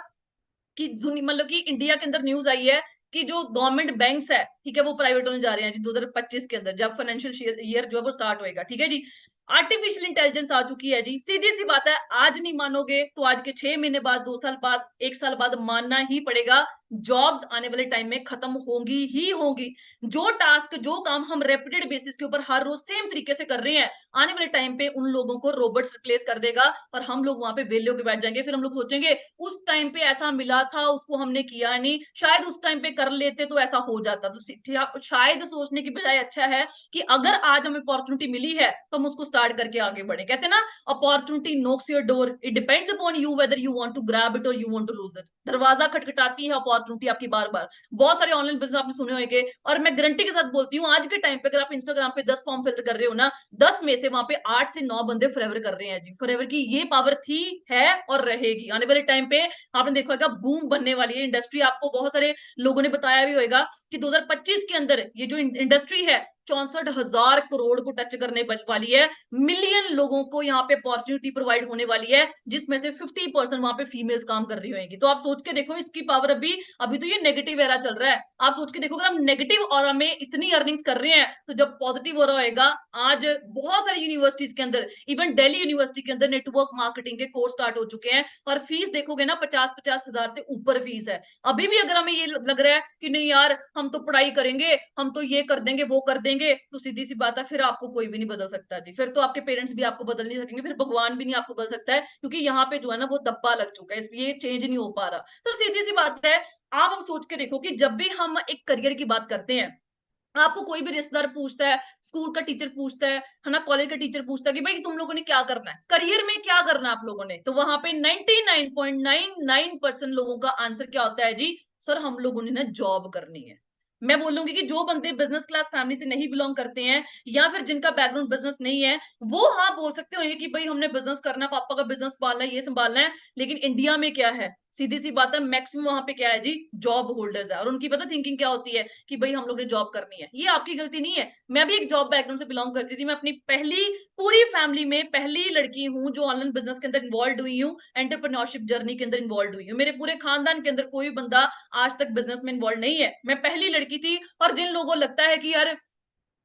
कि मतलब कि इंडिया के अंदर न्यूज आई है कि जो गवर्नमेंट बैंक्स है, ठीक है, वो प्राइवेट होने जा रहे हैं जी 2025 के अंदर, जब फाइनेंशियल ईयर जो है वो स्टार्ट होएगा, ठीक है जी। आर्टिफिशियल इंटेलिजेंस आ चुकी है जी। सीधी सी बात है, आज नहीं मानोगे तो आज के 6 महीने बाद, 2 साल बाद, 1 साल बाद मानना ही पड़ेगा, जॉब्स आने वाले टाइम में खत्म होंगी ही होंगी। जो टास्क, जो काम हम रेपिटेड बेसिस के ऊपर हर रोज सेम तरीके से कर रहे हैं, आने वाले टाइम पे उन लोगों को रोबोट्स रिप्लेस कर देगा, और हम लोग वहां पे वेले होकर बैठ जाएंगे। फिर हम लोग सोचेंगे उस टाइम पे ऐसा मिला था, उसको हमने किया नहीं, शायद उस टाइम पे कर लेते तो ऐसा हो जाता। तो शायद सोचने की बजाय अच्छा है कि अगर आज हमें अपॉर्चुनिटी मिली है, तो हम उसको स्टार्ट करके आगे बढ़े। कहते हैं ना, opportunity knocks your door, it depends upon you whether you want to grab it और you want to lose it. दरवाजा खटखटाती है अपॉर्चुनिटी आपकी बार बार। बहुत सारे ऑनलाइन बिजनेस आपने सुने होंगे, और मैं गारंटी के साथ बोलती हूँ आज के टाइम पे अगर आप इंस्टाग्राम पे 10 फॉर्म फिल कर रहे हो ना, 10 में से वहां पे 8 से 9 बंदे फॉरएवर कर रहे हैं जी। फॉरएवर की ये पावर थी, है और रहेगी। आने वाले टाइम पे आपने देखा होगा बूम बनने वाली है इंडस्ट्री। आपको बहुत सारे लोगों ने बताया भी होगा कि 2025 के अंदर ये जो इंडस्ट्री है 64,000 करोड़ को टच करने वाली है। मिलियन लोगों को यहाँ पे अपॉर्चुनिटी प्रोवाइड होने वाली है, जिसमें से 50% वहां पे फीमेल्स काम कर रही होंगी। तो आप सोच के देखो इसकी पावर। अभी अभी तो ये नेगेटिव एरा चल रहा है, आप सोच के देखो अगर हम नेगेटिव ऑरा में इतनी अर्निंग्स कर रहे हैं, तो जब पॉजिटिव ऑरा होएगा। आज बहुत सारी यूनिवर्सिटीज के अंदर, इवन दिल्ली यूनिवर्सिटी के अंदर नेटवर्क मार्केटिंग के कोर्स स्टार्ट हो चुके हैं, और फीस देखोगे ना 50-50 हजार से ऊपर फीस है। अभी भी अगर हमें ये लग रहा है कि नहीं यार हम तो पढ़ाई करेंगे, हम तो ये कर देंगे वो कर देंगे, तो सीधी सी बात है फिर आपको कोई भी नहीं बदल सकता जी। फिर तो आपके पेरेंट्स भी आपको बदल नहीं सकेंगे, फिर भगवान भी नहीं आपको बदल सकता है, क्योंकि यहाँ पे जो है ना वो दब्बा लग चुका है, इसलिए चेंज नहीं हो पा रहा। तो सीधी सी बात है, आप हम सोच के देखो कि जब भी हम एक करियर की बात करते हैं, आपको कोई भी रिश्तेदार पूछता है, स्कूल का टीचर पूछता है ना, कॉलेज का टीचर पूछता है कि भाई तुम लोगों ने क्या करना है, करियर में क्या करना है आप लोगों ने, तो वहां पे 99.99% लोगों का आंसर क्या होता है जी, सर हम लोगों ने ना जॉब करनी है। मैं बोलूंगी कि जो बंदे बिजनेस क्लास फैमिली से नहीं बिलोंग करते हैं, या फिर जिनका बैकग्राउंड बिजनेस नहीं है, वो हाँ बोल सकते हो कि भाई हमने बिजनेस करना है, पापा का बिजनेस संभालना है, ये संभालना है। लेकिन इंडिया में क्या है, सीधी सी बात है, मैक्सिमम वहां पे क्या है जी, जॉब होल्डर्स है, और उनकी पता थिंकिंग क्या होती है कि भाई हम लोग ने जॉब करनी है। ये आपकी गलती नहीं है, मैं भी एक जॉब बैकग्राउंड से बिलोंग करती थी। मैं अपनी पहली पूरी फैमिली में पहली लड़की हूँ जो ऑनलाइन बिजनेस के अंदर इन्वॉल्व हुई हूँ, एंटरप्रेन्योरशिप जर्नी के अंदर इन्वॉल्व हुई हूँ। मेरे पूरे खानदान के अंदर कोई बंदा आज तक बिजनेस में इन्वॉल्व नहीं है, मैं पहली लड़की थी। और जिन लोगों को लगता है कि यार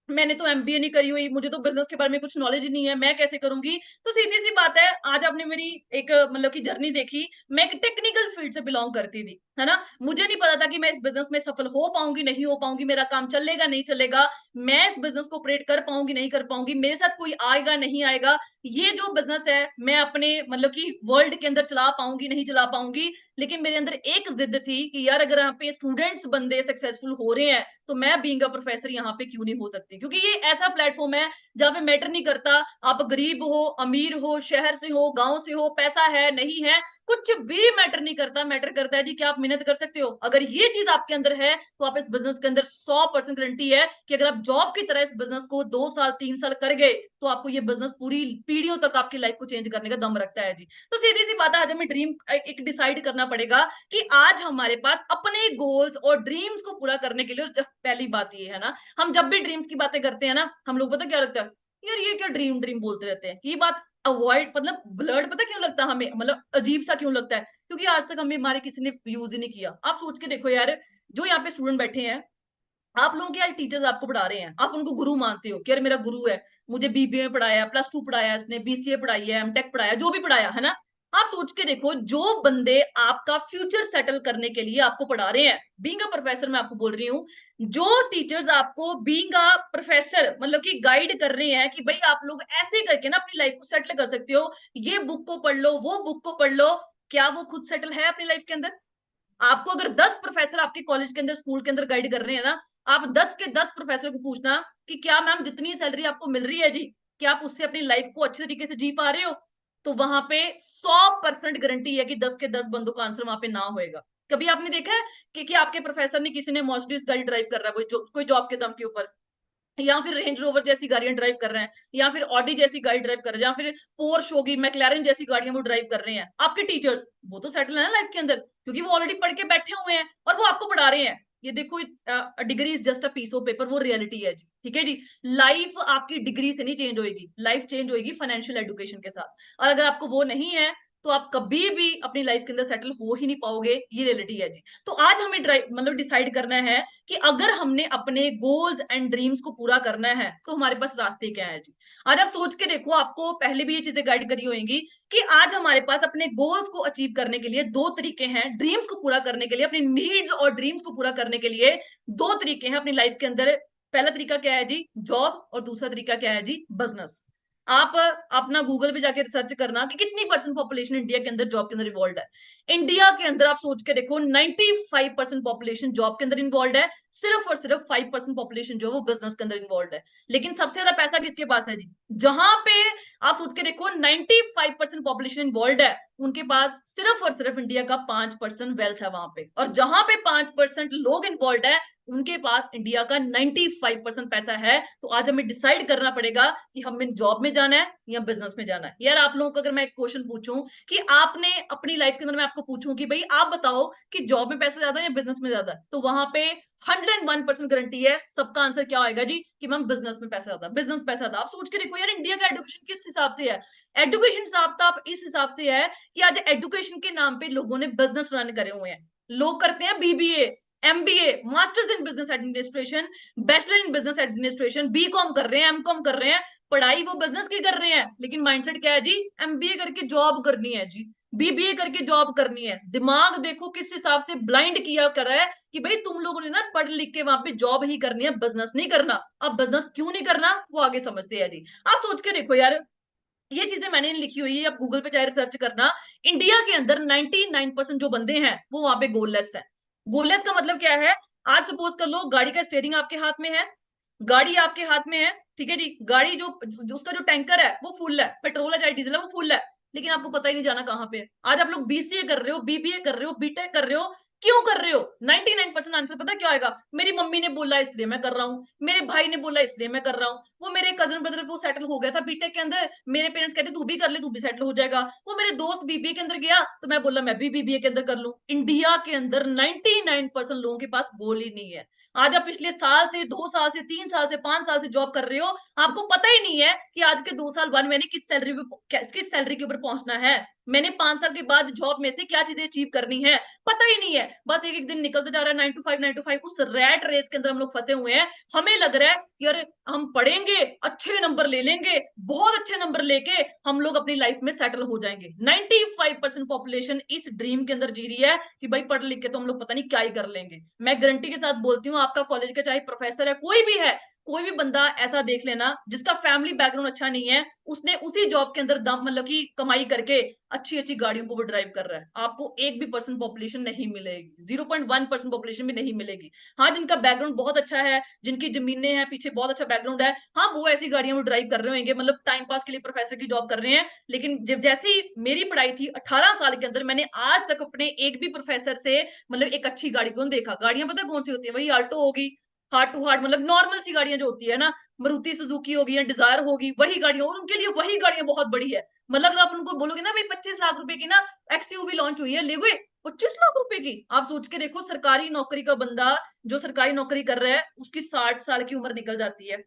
मैंने तो एमबीए नहीं करी हुई, मुझे तो बिजनेस के बारे में कुछ नॉलेज ही नहीं है, मैं कैसे करूंगी, तो सीधी सी बात है, आज आपने मेरी एक मतलब की जर्नी देखी। मैं एक टेक्निकल फील्ड से बिलोंग करती थी, है ना, मुझे नहीं पता था कि मैं इस बिजनेस में सफल हो पाऊंगी नहीं हो पाऊंगी, मेरा काम चलेगा नहीं चलेगा, मैं इस बिजनेस को ऑपरेट कर पाऊंगी नहीं कर पाऊंगी, मेरे साथ कोई आएगा नहीं आएगा, ये जो बिजनेस है मैं अपने मतलब कि वर्ल्ड के अंदर चला पाऊंगी नहीं चला पाऊंगी। लेकिन मेरे अंदर एक जिद थी कि यार अगर यहाँ पे स्टूडेंट्स बंदे सक्सेसफुल हो रहे हैं, तो मैं बीइंग अ प्रोफेसर यहाँ पे क्यों नहीं हो सकती, क्योंकि ये ऐसा प्लेटफॉर्म है जहाँ पे मैटर नहीं करता आप गरीब हो अमीर हो, शहर से हो गांव से हो, पैसा है नहीं है, कुछ भी मैटर नहीं करता। मैटर करता है जी कि आप मेहनत कर सकते हो। अगर ये चीज आपके अंदर है, तो आप इस बिजनेस के अंदर 100% गारंटी है कि अगर आप जॉब की तरह इस बिजनेस को 2 साल 3 साल कर गए, तो आपको ये बिजनेस पूरी पीढ़ियों तक आपकी लाइफ को चेंज करने का दम रखता है जी। तो सीधी सी बात है, आज हमें ड्रीम एक डिसाइड करना पड़ेगा कि आज हमारे पास अपने गोल्स और ड्रीम्स को पूरा करने के लिए, और पहली बात ये है ना, हम जब भी ड्रीम्स की बातें करते हैं ना, हम लोग पता क्या लगता है, यार ये क्या ड्रीम ड्रीम बोलते रहते हैं, ये बात अवॉइड मतलब ब्लड पता क्यों लगता है हमें, मतलब अजीब सा क्यों लगता है, क्योंकि आज तक हमें हमारे किसी ने यूज ही नहीं किया। आप सोच के देखो यार, जो यहाँ पे स्टूडेंट बैठे हैं, आप लोगों के यार टीचर्स आपको पढ़ा रहे हैं, आप उनको गुरु मानते हो कि यार मेरा गुरु है, मुझे बीबीए में पढ़ाया, प्लस 2 पढ़ाया, इसने बीसीए पढ़ाई है, एमटेक पढ़ाया, जो भी पढ़ाया है ना। आप सोच के देखो, जो बंदे आपका फ्यूचर सेटल करने के लिए आपको पढ़ा रहे हैं, बीइंग अ प्रोफेसर मैं आपको बोल रही हूँ, जो टीचर्स आपको बीइंग अ प्रोफेसर मतलब कि गाइड कर रहे हैं कि भाई आप लोग ऐसे करके ना अपनी लाइफ को सेटल कर सकते हो, ये बुक को पढ़ लो वो बुक को पढ़ लो, क्या वो खुद सेटल है अपनी लाइफ के अंदर? आपको अगर 10 प्रोफेसर आपके कॉलेज के अंदर स्कूल के अंदर गाइड कर रहे हैं ना, आप 10 के 10 प्रोफेसर को पूछना कि क्या मैम जितनी सैलरी आपको मिल रही है जी, क्या आप उससे अपनी लाइफ को अच्छे तरीके से जी पा रहे हो? तो वहां पे 100% गारंटी है कि 10 के 10 बंदों का आंसर वहां पे ना होएगा। कभी आपने देखा है कि आपके प्रोफेसर ने, किसी ने मर्सिडीज गाड़ी ड्राइव कर रहा है, कोई जॉब के दम के ऊपर, या फिर रेंज रोवर जैसी गाड़ियां ड्राइव कर रहे हैं, या फिर ऑडी जैसी गाड़ी ड्राइव कर रहे हैं, या फिर पोर्श होगी मैक्लारेन जैसी गाड़ियां वो ड्राइव कर रहे हैं? आपके टीचर्स वो तो सेटल है ना लाइफ के अंदर, क्योंकि वो ऑलरेडी पढ़ के बैठे हुए हैं और वो आपको पढ़ा रहे हैं। ये देखो, degree is just a piece of paper, वो रियलिटी है जी, ठीक है जी। लाइफ आपकी डिग्री से नहीं चेंज होगी, लाइफ चेंज होगी फाइनेंशियल एजुकेशन के साथ। और अगर आपको वो नहीं है, तो आप कभी भी अपनी लाइफ के अंदर सेटल हो ही नहीं पाओगे, ये रियलिटी है जी। तो आज हमें ड्राइव मतलब डिसाइड करना है कि अगर हमने अपने गोल्स एंड ड्रीम्स को पूरा करना है, तो हमारे पास रास्ते क्या है जी। आज आप सोच के देखो, आपको पहले भी ये चीजें गाइड करी होंगी कि आज हमारे पास अपने गोल्स को अचीव करने के लिए दो तरीके हैं, ड्रीम्स को पूरा करने के लिए, अपनी नीड्स और ड्रीम्स को पूरा करने के लिए दो तरीके हैं अपनी लाइफ के अंदर। पहला तरीका क्या है जी, जॉब, और दूसरा तरीका क्या है जी, बिजनेस। आप अपना गूगल पे जाके रिसर्च करना कि कितनी परसेंट पॉपुलेशन इंडिया के अंदर जॉब के अंदर इन्वॉल्व है। इंडिया के अंदर आप सोच के देखो 95% पॉपुलेशन जॉब के अंदर इन्वॉल्व है, सिर्फ और सिर्फ 5% पॉपुलेशन जो है वो बिजनेस के अंदर इन्वॉल्व है। लेकिन सबसे ज्यादा पैसा किसके पास है जी? जहां पे आप सोच के देखो 95% पॉपुलेशन इन्वॉल्व है, उनके पास सिर्फ और सिर्फ इंडिया का 5% वेल्थ है वहां पे। और जहां पे 5% लोग इन्वॉल्व है, उनके पास इंडिया का 95% पैसा है। तो आज हमें डिसाइड करना पड़ेगा कि हमें जॉब में जाना है या बिजनेस में जाना है। यार आप लोगों को अगर मैं एक क्वेश्चन पूछूं कि आपने अपनी लाइफ के अंदर, मैं आपको पूछूं कि भाई आप बताओ कि जॉब में पैसा ज्यादा है या बिजनेस में ज्यादा है, तो वहां पे 101% गारंटी है सबका आंसर क्या आएगा जी? कि मैम बिजनेस में पैसा ज्यादा, बिजनेस पैसा ज्यादा। आप सोच के देखो यार, इंडिया का एजुकेशन किस हिसाब से है? एजुकेशन हिसाब तो आप इस हिसाब से है कि आज एजुकेशन के नाम पे लोगों ने बिजनेस रन करे हुए हैं। लोग करते हैं BBA, MBA, masters in business administration, bachelor in business administration, BCom कर रहे हैं, एमकॉम कर रहे हैं, पढ़ाई वो बिजनेस की कर रहे हैं, लेकिन माइंडसेट क्या है जी? एमबीए करके जॉब करनी है जी, बीबीए करके जॉब करनी है। दिमाग देखो किस हिसाब से ब्लाइंड किया करा है कि भाई तुम लोगों ने ना पढ़ लिख के वहां पे जॉब ही करनी है, बिजनेस नहीं करना। अब बिजनेस क्यों नहीं करना वो आगे समझते हैं जी। आप सोच के देखो यार, ये चीजें मैंने लिखी हुई है, आप गूगल पे चाहे रिसर्च करना। इंडिया के अंदर 99% जो बंदे हैं वो वहां पे गोललेस है। गोललेस का मतलब क्या है? आज सपोज कर लो गाड़ी का स्टीयरिंग आपके हाथ में है, गाड़ी आपके हाथ में है, ठीक है जी, गाड़ी जो उसका जो टैंकर है वो फुल है, पेट्रोल है चाहे डीजल है वो फुल है, लेकिन आपको पता ही नहीं जाना कहाँ पे है। आज आप लोग बीसीए कर रहे हो, बीबीए कर रहे हो, बीटेक कर रहे हो, क्यों कर रहे हो? 99% आंसर पता क्या आएगा? मेरी मम्मी ने बोला इसलिए मैं कर रहा हूँ, मेरे भाई ने बोला इसलिए मैं कर रहा हूँ, वो मेरे कजन ब्रदर वो सेटल हो गया था बीटेक के अंदर, मेरे पेरेंट्स कहते तू भी कर ले तू भी सेटल हो जाएगा, वो मेरे दोस्त बीबीए के अंदर गया तो मैं बोला मैं भी बीबीए के अंदर कर लूं। इंडिया के अंदर 99% लोगों के पास गोल ही नहीं है। आज आप पिछले साल से, 2 साल से, 3 साल से, 5 साल से जॉब कर रहे हो, आपको पता ही नहीं है कि आज के 2 साल बाद मैंने किस सैलरी के ऊपर पहुंचना है, मैंने 5 साल के बाद जॉब में से क्या चीजें अचीव करनी है, पता ही नहीं है। बस एक एक दिन निकलते जा रहा है, 9 to 5, 9 to 5, उस रैट रेस के अंदर हम लोग फंसे हुए हैं। हमें लग रहा है कि यार हम पढ़ेंगे, अच्छे नंबर ले लेंगे, बहुत अच्छे नंबर लेके हम लोग अपनी लाइफ में सेटल हो जाएंगे। 95% पॉपुलेशन इस ड्रीम के अंदर जी रही है कि भाई पढ़ लिख के तो हम लोग पता नहीं क्या ही कर लेंगे। मैं गारंटी के साथ बोलती हूँ, आपका कॉलेज का चाहे प्रोफेसर है, कोई भी है, कोई भी बंदा ऐसा देख लेना जिसका फैमिली बैकग्राउंड अच्छा नहीं है, उसने उसी जॉब के अंदर दम मतलब की कमाई करके अच्छी अच्छी गाड़ियों को वो ड्राइव कर रहा है। आपको 1% पॉपुलेशन नहीं मिलेगी, 0.1% पॉपुलेशन भी नहीं मिलेगी। हाँ, जिनका बैकग्राउंड बहुत अच्छा है, जिनकी जमीनें हैं पीछे, बहुत अच्छा बैकग्राउंड है, हाँ वो ऐसी गाड़ियां वो ड्राइव कर रहे होंगे, मतलब टाइम पास के लिए प्रोफेसर की जॉब कर रहे हैं। लेकिन जब जैसी मेरी पढ़ाई थी 18 साल के अंदर, मैंने आज तक अपने एक भी प्रोफेसर से मतलब एक अच्छी गाड़ी को देखा। गाड़ियां पता कौन सी होती है? वही आल्टो होगी, हार्ट टू हार्ट, मतलब नॉर्मल सी गाड़ियां जो होती है ना, मारुति सुजुकी होगी या डिजायर होगी, वही गाड़ियां, और उनके लिए वही गाड़ियां बहुत बड़ी है। मतलब अगर आप उनको बोलोगे ना भाई 25 लाख रुपए की ना एक्सयूवी लॉन्च हुई है, ले गए 25 लाख रुपए की। आप सोच के देखो, सरकारी नौकरी का बंदा जो सरकारी नौकरी कर रहा है उसकी 60 साल की उम्र निकल जाती है,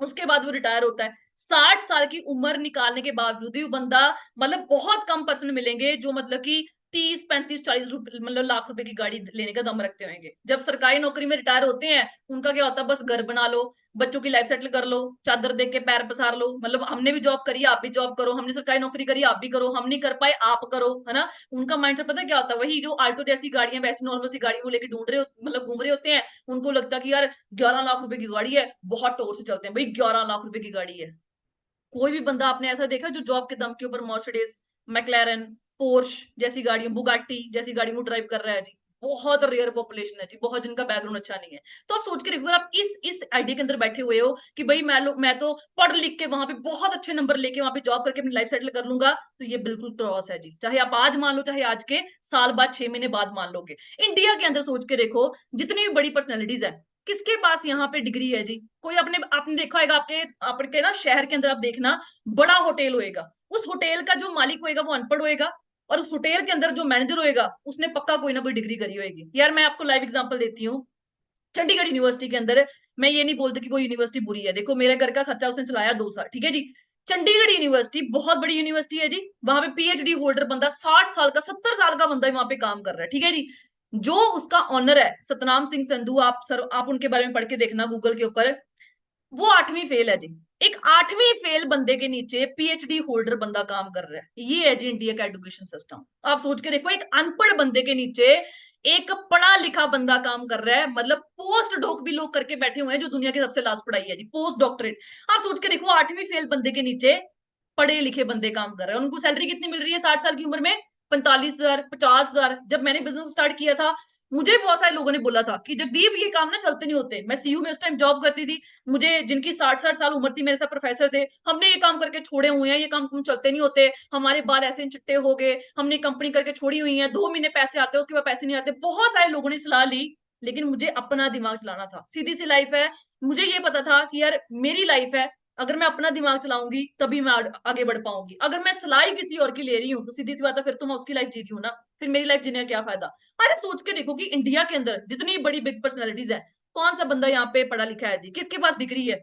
उसके बाद वो रिटायर होता है। 60 साल की उम्र निकालने के बावजूद भी वो बंदा, मतलब बहुत कम पर्सन मिलेंगे जो मतलब कि 30, 35, 40 मतलब लाख रुपए की गाड़ी लेने का दम रखते होंगे। जब सरकारी नौकरी में रिटायर होते हैं, उनका क्या होता है? बस घर बना लो, बच्चों की लाइफ सेटल कर लो, चादर देख के पैर पसार लो, मतलब हमने भी जॉब करी आप भी जॉब करो, हमने सरकारी नौकरी करी आप भी करो, हम नहीं कर पाए आप करो, है ना। उनका माइंडसेट पता है क्या होता है? वही जो आल्टो जैसी गाड़ियां, वैसी नॉर्मल सी गाड़ी वो लेके ढूंढ रहे मतलब घूम रहे होते हैं। उनको लगता है कि यार 11 लाख रुपए की गाड़ी है, बहुत टोर से चलते हैं भाई, 11 लाख रुपए की गाड़ी है। कोई भी बंदा आपने ऐसा देखा जो जॉब के दम के ऊपर मर्सिडीज, मैक्लेरन, पोर्श जैसी गाड़ियां, बुगाटी जैसी गाड़ी वो ड्राइव कर रहा है जी? बहुत रेयर पॉपुलेशन है जी, बहुत जिनका बैकग्राउंड अच्छा नहीं है। तो आप सोच के देखो, अगर आप इस आइडिया के अंदर बैठे हुए हो कि भाई मैं तो पढ़ लिख के वहां पे बहुत अच्छे नंबर लेके वहां पे जॉब करके अपनी लाइफ सेटल कर लूंगा, तो ये बिल्कुल क्रॉस है जी। चाहे आप आज मान लो, चाहे आज के साल बाद, 6 महीने बाद मान लोगे। इंडिया के अंदर सोच के देखो, जितनी भी बड़ी पर्सनैलिटीज है, किसके पास यहाँ पे डिग्री है जी? कोई अपने आपने देखा होगा, आपके ना शहर के अंदर आप देखना, बड़ा होटल होएगा, उस होटल का जो मालिक होएगा वो अनपढ़ होएगा, और उस होटल के अंदर जो मैनेजर होएगा उसने पक्का कोई ना कोई डिग्री करी होएगी। यार मैं आपको लाइव एग्जांपल देती हूँ, चंडीगढ़ यूनिवर्सिटी के अंदर, मैं ये नहीं बोलती कि वो यूनिवर्सिटी बुरी है, देखो मेरे घर का खर्चा उसने चलाया 2 साल, ठीक है जी। चंडीगढ़ यूनिवर्सिटी बहुत बड़ी यूनिवर्सिटी है जी, वहां पे पीएचडी होल्डर बंदा, 60 साल का, 70 साल का बंदा वहां पे काम कर रहा है, ठीक है जी। जो उसका ऑनर है सतनाम सिंह संधू, आप उनके बारे में पढ़ के देखना गूगल के ऊपर, वो 8वीं फेल है जी। एक 8वीं फेल बंदे के नीचे पीएचडी होल्डर बंदा काम कर रहा है। ये है जी इंडिया का एजुकेशन सिस्टम। आप सोच के देखो, एक अनपढ़ बंदे के नीचे एक पढ़ा लिखा बंदा काम कर रहा है, मतलब पोस्ट डॉक भी लोग करके बैठे हुए हैं, जो दुनिया की सबसे लास्ट पढ़ाई है जी, पोस्ट डॉक्टरेट। आप सोच के देखो, 8वीं फेल बंदे के नीचे पढ़े लिखे बंदे काम कर रहे हैं, उनको सैलरी कितनी मिल रही है 60 साल की उम्र में? 45,000, 50,000। जब मैंने बिजनेस स्टार्ट किया था, मुझे बहुत सारे लोगों ने बोला था कि जगदीप ये काम ना चलते नहीं होते। मैं सीयू में उस टाइम जॉब करती थी, मुझे जिनकी 60-60 साल उम्र थी, मेरे साथ प्रोफेसर थे, हमने ये काम करके छोड़े हुए हैं, ये काम चलते नहीं होते, हमारे बाल ऐसे चिट्टे हो गए, हमने कंपनी करके छोड़ी हुई है, 2 महीने पैसे आते हैं, उसके बाद पैसे नहीं आते। बहुत सारे लोगों ने सलाह ली, लेकिन मुझे अपना दिमाग चलाना था। सीधी सी लाइफ है, मुझे ये पता था कि यार मेरी लाइफ है, अगर मैं अपना दिमाग चलाऊंगी तभी मैं आगे बढ़ पाऊंगी। अगर मैं सलाह किसी और की ले रही हूँ तो सीधी सी बात है, फिर तो मैं उसकी लाइफ जी रही हूँ ना, फिर मेरी लाइफ जीने का क्या फायदा। अरे सोच के देखो कि इंडिया के अंदर जितनी बड़ी बिग पर्सनैलिटीज है, कौन सा बंदा यहाँ पे पढ़ा लिखा है जी, किसके पास डिग्री है?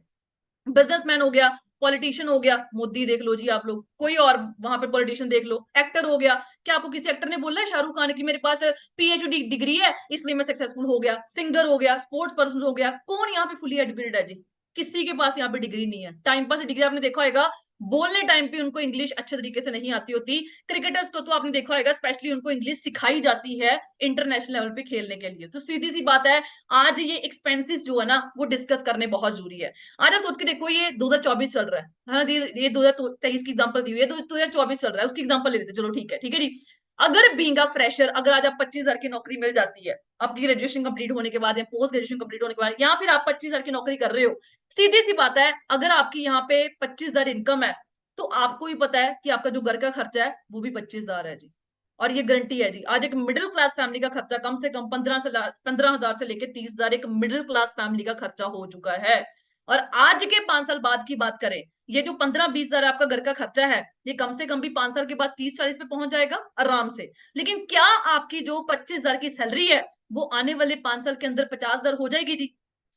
बिजनेसमैन हो गया, पॉलिटिशियन हो गया, मोदी देख लो जी आप लोग, कोई और वहां पे पॉलिटिशियन देख लो, एक्टर हो गया, क्या आपको किसी एक्टर ने बोला है शाहरुख खान की मेरे पास पीएचडी डिग्री है इसलिए मैं सक्सेसफुल हो गया? सिंगर हो गया, स्पोर्ट्स पर्सन हो गया, कौन यहाँ पे फुली एजुकेटेड है जी? किसी के पास यहाँ पे डिग्री नहीं है। टाइम पास डिग्री आपने देखा होगा, बोलने टाइम पे उनको इंग्लिश अच्छे तरीके से नहीं आती होती। क्रिकेटर्स को तो आपने देखा होगा, स्पेशली उनको इंग्लिश सिखाई जाती है इंटरनेशनल लेवल पे खेलने के लिए। तो सीधी सी बात है, आज ये एक्सपेंसेस जो है ना वो डिस्कस करने बहुत जरूरी है। आज आप सोच के देखो, ये 2024 चल रहा है हाँ, ये 2023 की एग्जांपल दी हुई है, 2024 चल रहा है, उसकी एग्जांपल ले लेते, चलो ठीक है जी। अगर बीइंग अ फ्रेशर, अगर आज आप 25,000 की नौकरी मिल जाती है आपकी ग्रेजुएशन कंप्लीट होने के बाद या पोस्ट ग्रेजुएशन कंप्लीट होने के बाद, या फिर आप 25,000 की नौकरी कर रहे हो, सीधी सी बात है, अगर आपकी यहाँ पे 25,000 इनकम है, तो आपको भी पता है कि आपका जो घर का खर्चा है वो भी 25,000 है जी। और ये गारंटी है जी, आज एक मिडिल क्लास फैमिली का खर्चा कम से कम 15,000 से लेकर 30,000 एक मिडिल क्लास फैमिली का खर्चा हो चुका है। और आज के 5 साल बाद की बात करें, ये जो 15-20,000 आपका घर का खर्चा है, ये कम से कम भी 5 साल के बाद 30-40 पे पहुंच जाएगा आराम से। लेकिन क्या आपकी जो 25,000 की सैलरी है वो आने वाले 5 साल के अंदर 50,000 हो जाएगी जी?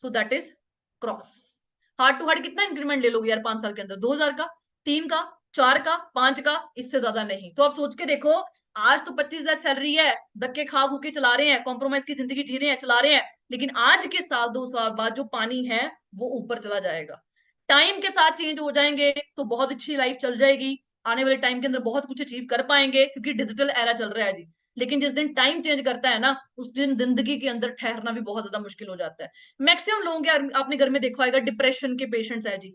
So that is cross. Hard to hard कितना इंक्रीमेंट ले लोगे यार 5 साल के अंदर? 2,000 का, 3 का, 4 का, 5 का, इससे ज्यादा नहीं। तो आप सोच के देखो, आज तो 25,000 सैलरी है, धक्के खा खू के चला रहे हैं, कॉम्प्रोमाइज की जिंदगी जी रहे हैं, चला रहे हैं, लेकिन आज के साल 2 साल बाद जो पानी है वो ऊपर चला जाएगा। टाइम के साथ चेंज हो जाएंगे तो बहुत अच्छी लाइफ चल जाएगी, आने वाले टाइम के अंदर बहुत कुछ अचीव कर पाएंगे, क्योंकि डिजिटल एरा चल रहा है जी। लेकिन जिस दिन टाइम चेंज करता है ना, उस दिन जिंदगी के अंदर ठहरना भी बहुत ज्यादा मुश्किल हो जाता है। मैक्सिमम लोगों के आपने घर में देखा होगा डिप्रेशन के पेशेंट्स है जी,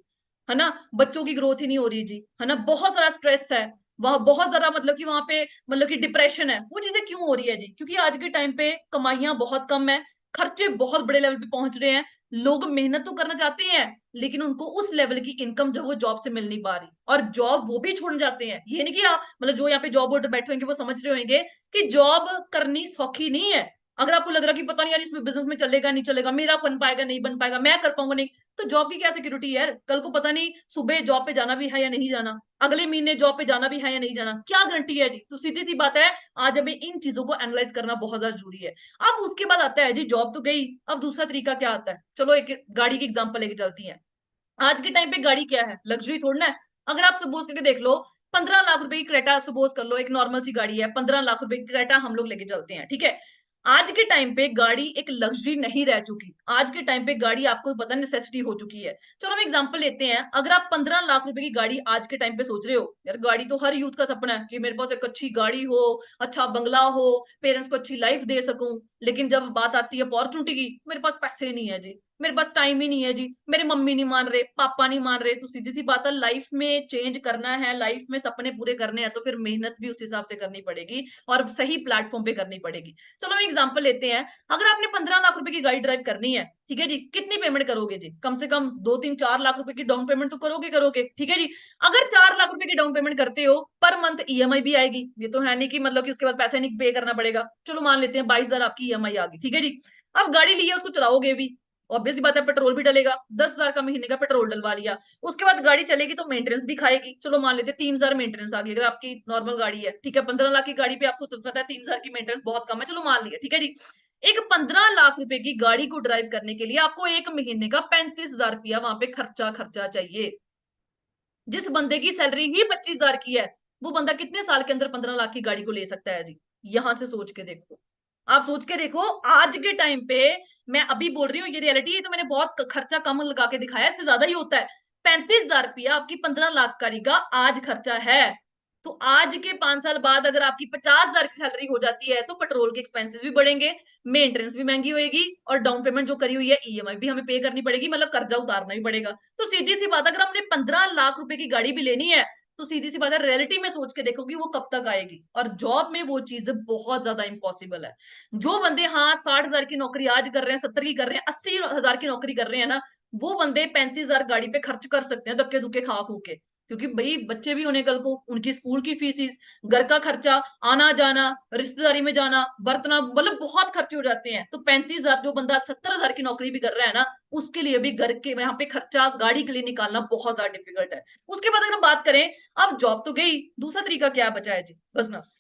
है ना? बच्चों की ग्रोथ ही नहीं हो रही जी, है ना? बहुत सारा स्ट्रेस है वहां, बहुत ज्यादा मतलब कि वहां पे मतलब कि डिप्रेशन है। वो चीजें क्यों हो रही है जी? क्योंकि आज के टाइम पे कमाइयां बहुत कम है, खर्चे बहुत बड़े लेवल पे पहुंच रहे हैं, लोग मेहनत तो करना चाहते हैं लेकिन उनको उस लेवल की इनकम जो वो जॉब से मिल नहीं पा रही, और जॉब वो भी छोड़ना चाहते हैं। ये नहीं कि मतलब जो यहाँ पे जॉब होल्डर बैठे होंगे वो समझ रहे होंगे कि जॉब करनी सौखी नहीं है। अगर आपको लग रहा है कि पता नहीं यार इसमें बिजनेस में चलेगा नहीं चलेगा, मेरा बन पाएगा नहीं बन पाएगा, मैं कर पाऊंगा नहीं, तो जॉब की क्या सिक्योरिटी है यार? कल को पता नहीं सुबह जॉब पे जाना भी है या नहीं जाना, अगले महीने जॉब पे जाना भी है या नहीं जाना, क्या गारंटी है जी? तो सीधी सी बात है, आज हमें इन चीजों को एनालाइज करना बहुत ज्यादा जरूरी है। अब उसके बाद आता है जी, जॉब तो गई, अब दूसरा तरीका क्या आता है? चलो एक गाड़ी की एग्जांपल लेके चलती हैं। आज के टाइम पे गाड़ी क्या है? लग्जरी थोड़ी ना है। अगर आप सपोज करके देख लो, 15 लाख रुपए की क्रेटा सपोज कर लो, एक नॉर्मल सी गाड़ी है, 15 लाख रुपए की क्रेटा हम लोग लेके चलते हैं, ठीक है? आज के टाइम पे गाड़ी एक लग्जरी नहीं रह चुकी, आज के टाइम पे गाड़ी आपको पता नेसेसिटी हो चुकी है। चलो हम एग्जांपल लेते हैं, अगर आप 15 लाख रुपए की गाड़ी आज के टाइम पे सोच रहे हो, यार गाड़ी तो हर यूथ का सपना है कि मेरे पास एक अच्छी गाड़ी हो, अच्छा बंगला हो, पेरेंट्स को अच्छी लाइफ दे सकूं। लेकिन जब बात आती है अपॉर्चुनिटी की, मेरे पास पैसे नहीं है जी, मेरे पास टाइम ही नहीं है जी, मेरे मम्मी नहीं मान रहे, पापा नहीं मान रहे। तो सीधी सी बात है, लाइफ में चेंज करना है, लाइफ में सपने पूरे करने हैं, तो फिर मेहनत भी उस हिसाब से करनी पड़ेगी और सही प्लेटफॉर्म पे करनी पड़ेगी। चलो हम एग्जांपल लेते हैं, अगर आपने 15 लाख रुपए की गाड़ी ड्राइव करनी है, ठीक है जी, कितनी पेमेंट करोगे जी? कम से कम 2-3-4 लाख रुपए की डाउन पेमेंट तो करोगे करोगे, ठीक है जी। अगर 4 लाख रुपए की डाउन पेमेंट करते हो, पर मंथ ईएमआई भी आएगी, ये तो है नहीं कि मतलब कि उसके बाद पैसे नहीं पे करना पड़ेगा। चलो मान लेते हैं 22,000 आपकी ईएमआई आ गई, ठीक है जी। अब गाड़ी ली है, उसको चलाओगे भी, ऑब्वियसली बात है पेट्रोल भी डलेगा, 10,000 का महीने का पेट्रोल डलवा लिया, उसके बाद गाड़ी चलेगी तो मेंटेनेंस भी खाएगी। चलो मान लेते हैं 3,000 मेंटेनेंस आ गई, अगर आपकी नॉर्मल गाड़ी है, ठीक है? 15 लाख की गाड़ी पे आपको तो पता है 3,000 की मेंटेनेंस बहुत कम है, चलो मान लिया, ठीक है जी। एक 15 लाख रुपए की गाड़ी को ड्राइव करने के लिए आपको एक महीने का 35,000 रुपया वहां पे खर्चा खर्चा चाहिए। जिस बंदे की सैलरी ही 25,000 की है, वो बंदा कितने साल के अंदर 15 लाख की गाड़ी को ले सकता है जी? यहां से सोच के देखो, आप सोच के देखो। आज के टाइम पे मैं अभी बोल रही हूँ, ये रियलिटी है, तो मैंने बहुत खर्चा कम लगा के दिखाया, इससे ज्यादा ही होता है। 35,000 रुपया आपकी 15 लाख गाड़ी का आज खर्चा है। तो आज के 5 साल बाद अगर आपकी 50,000 की सैलरी हो जाती है, तो पेट्रोल के एक्सपेंसेस भी बढ़ेंगे, मेंटेनेंस भी महंगी होगी, और डाउन पेमेंट जो करी हुई है ईएमआई भी हमें पे करनी पड़ेगी, मतलब कर्जा उतारना भी पड़ेगा। तो सीधी सी बात, अगर हमने 15 लाख रुपए की गाड़ी भी लेनी है, तो सीधी सी बात है रियलिटी में सोच के देखो कि वो कब तक आएगी। और जॉब में वो चीज बहुत ज्यादा इंपॉसिबल है। जो बंदे हाँ 60,000 की नौकरी आज कर रहे हैं, 70 की कर रहे हैं, 80,000 की नौकरी कर रहे हैं ना, वो बंदे 35,000 गाड़ी पे खर्च कर सकते हैं धक्के धुक्के खा खू के। क्योंकि भाई बच्चे भी होने कल को, उनकी स्कूल की फीसिस, घर का खर्चा, आना जाना, रिश्तेदारी में जाना, बर्तना, मतलब बहुत खर्चे हो जाते हैं। तो 35,000 जो बंदा 70,000 की नौकरी भी कर रहा है ना, उसके लिए भी घर के यहाँ पे खर्चा गाड़ी के लिए निकालना बहुत ज्यादा डिफिकल्ट है। उसके बाद अगर हम बात करें, अब जॉब तो गई, दूसरा तरीका क्या बचा है जी? बिजनेस।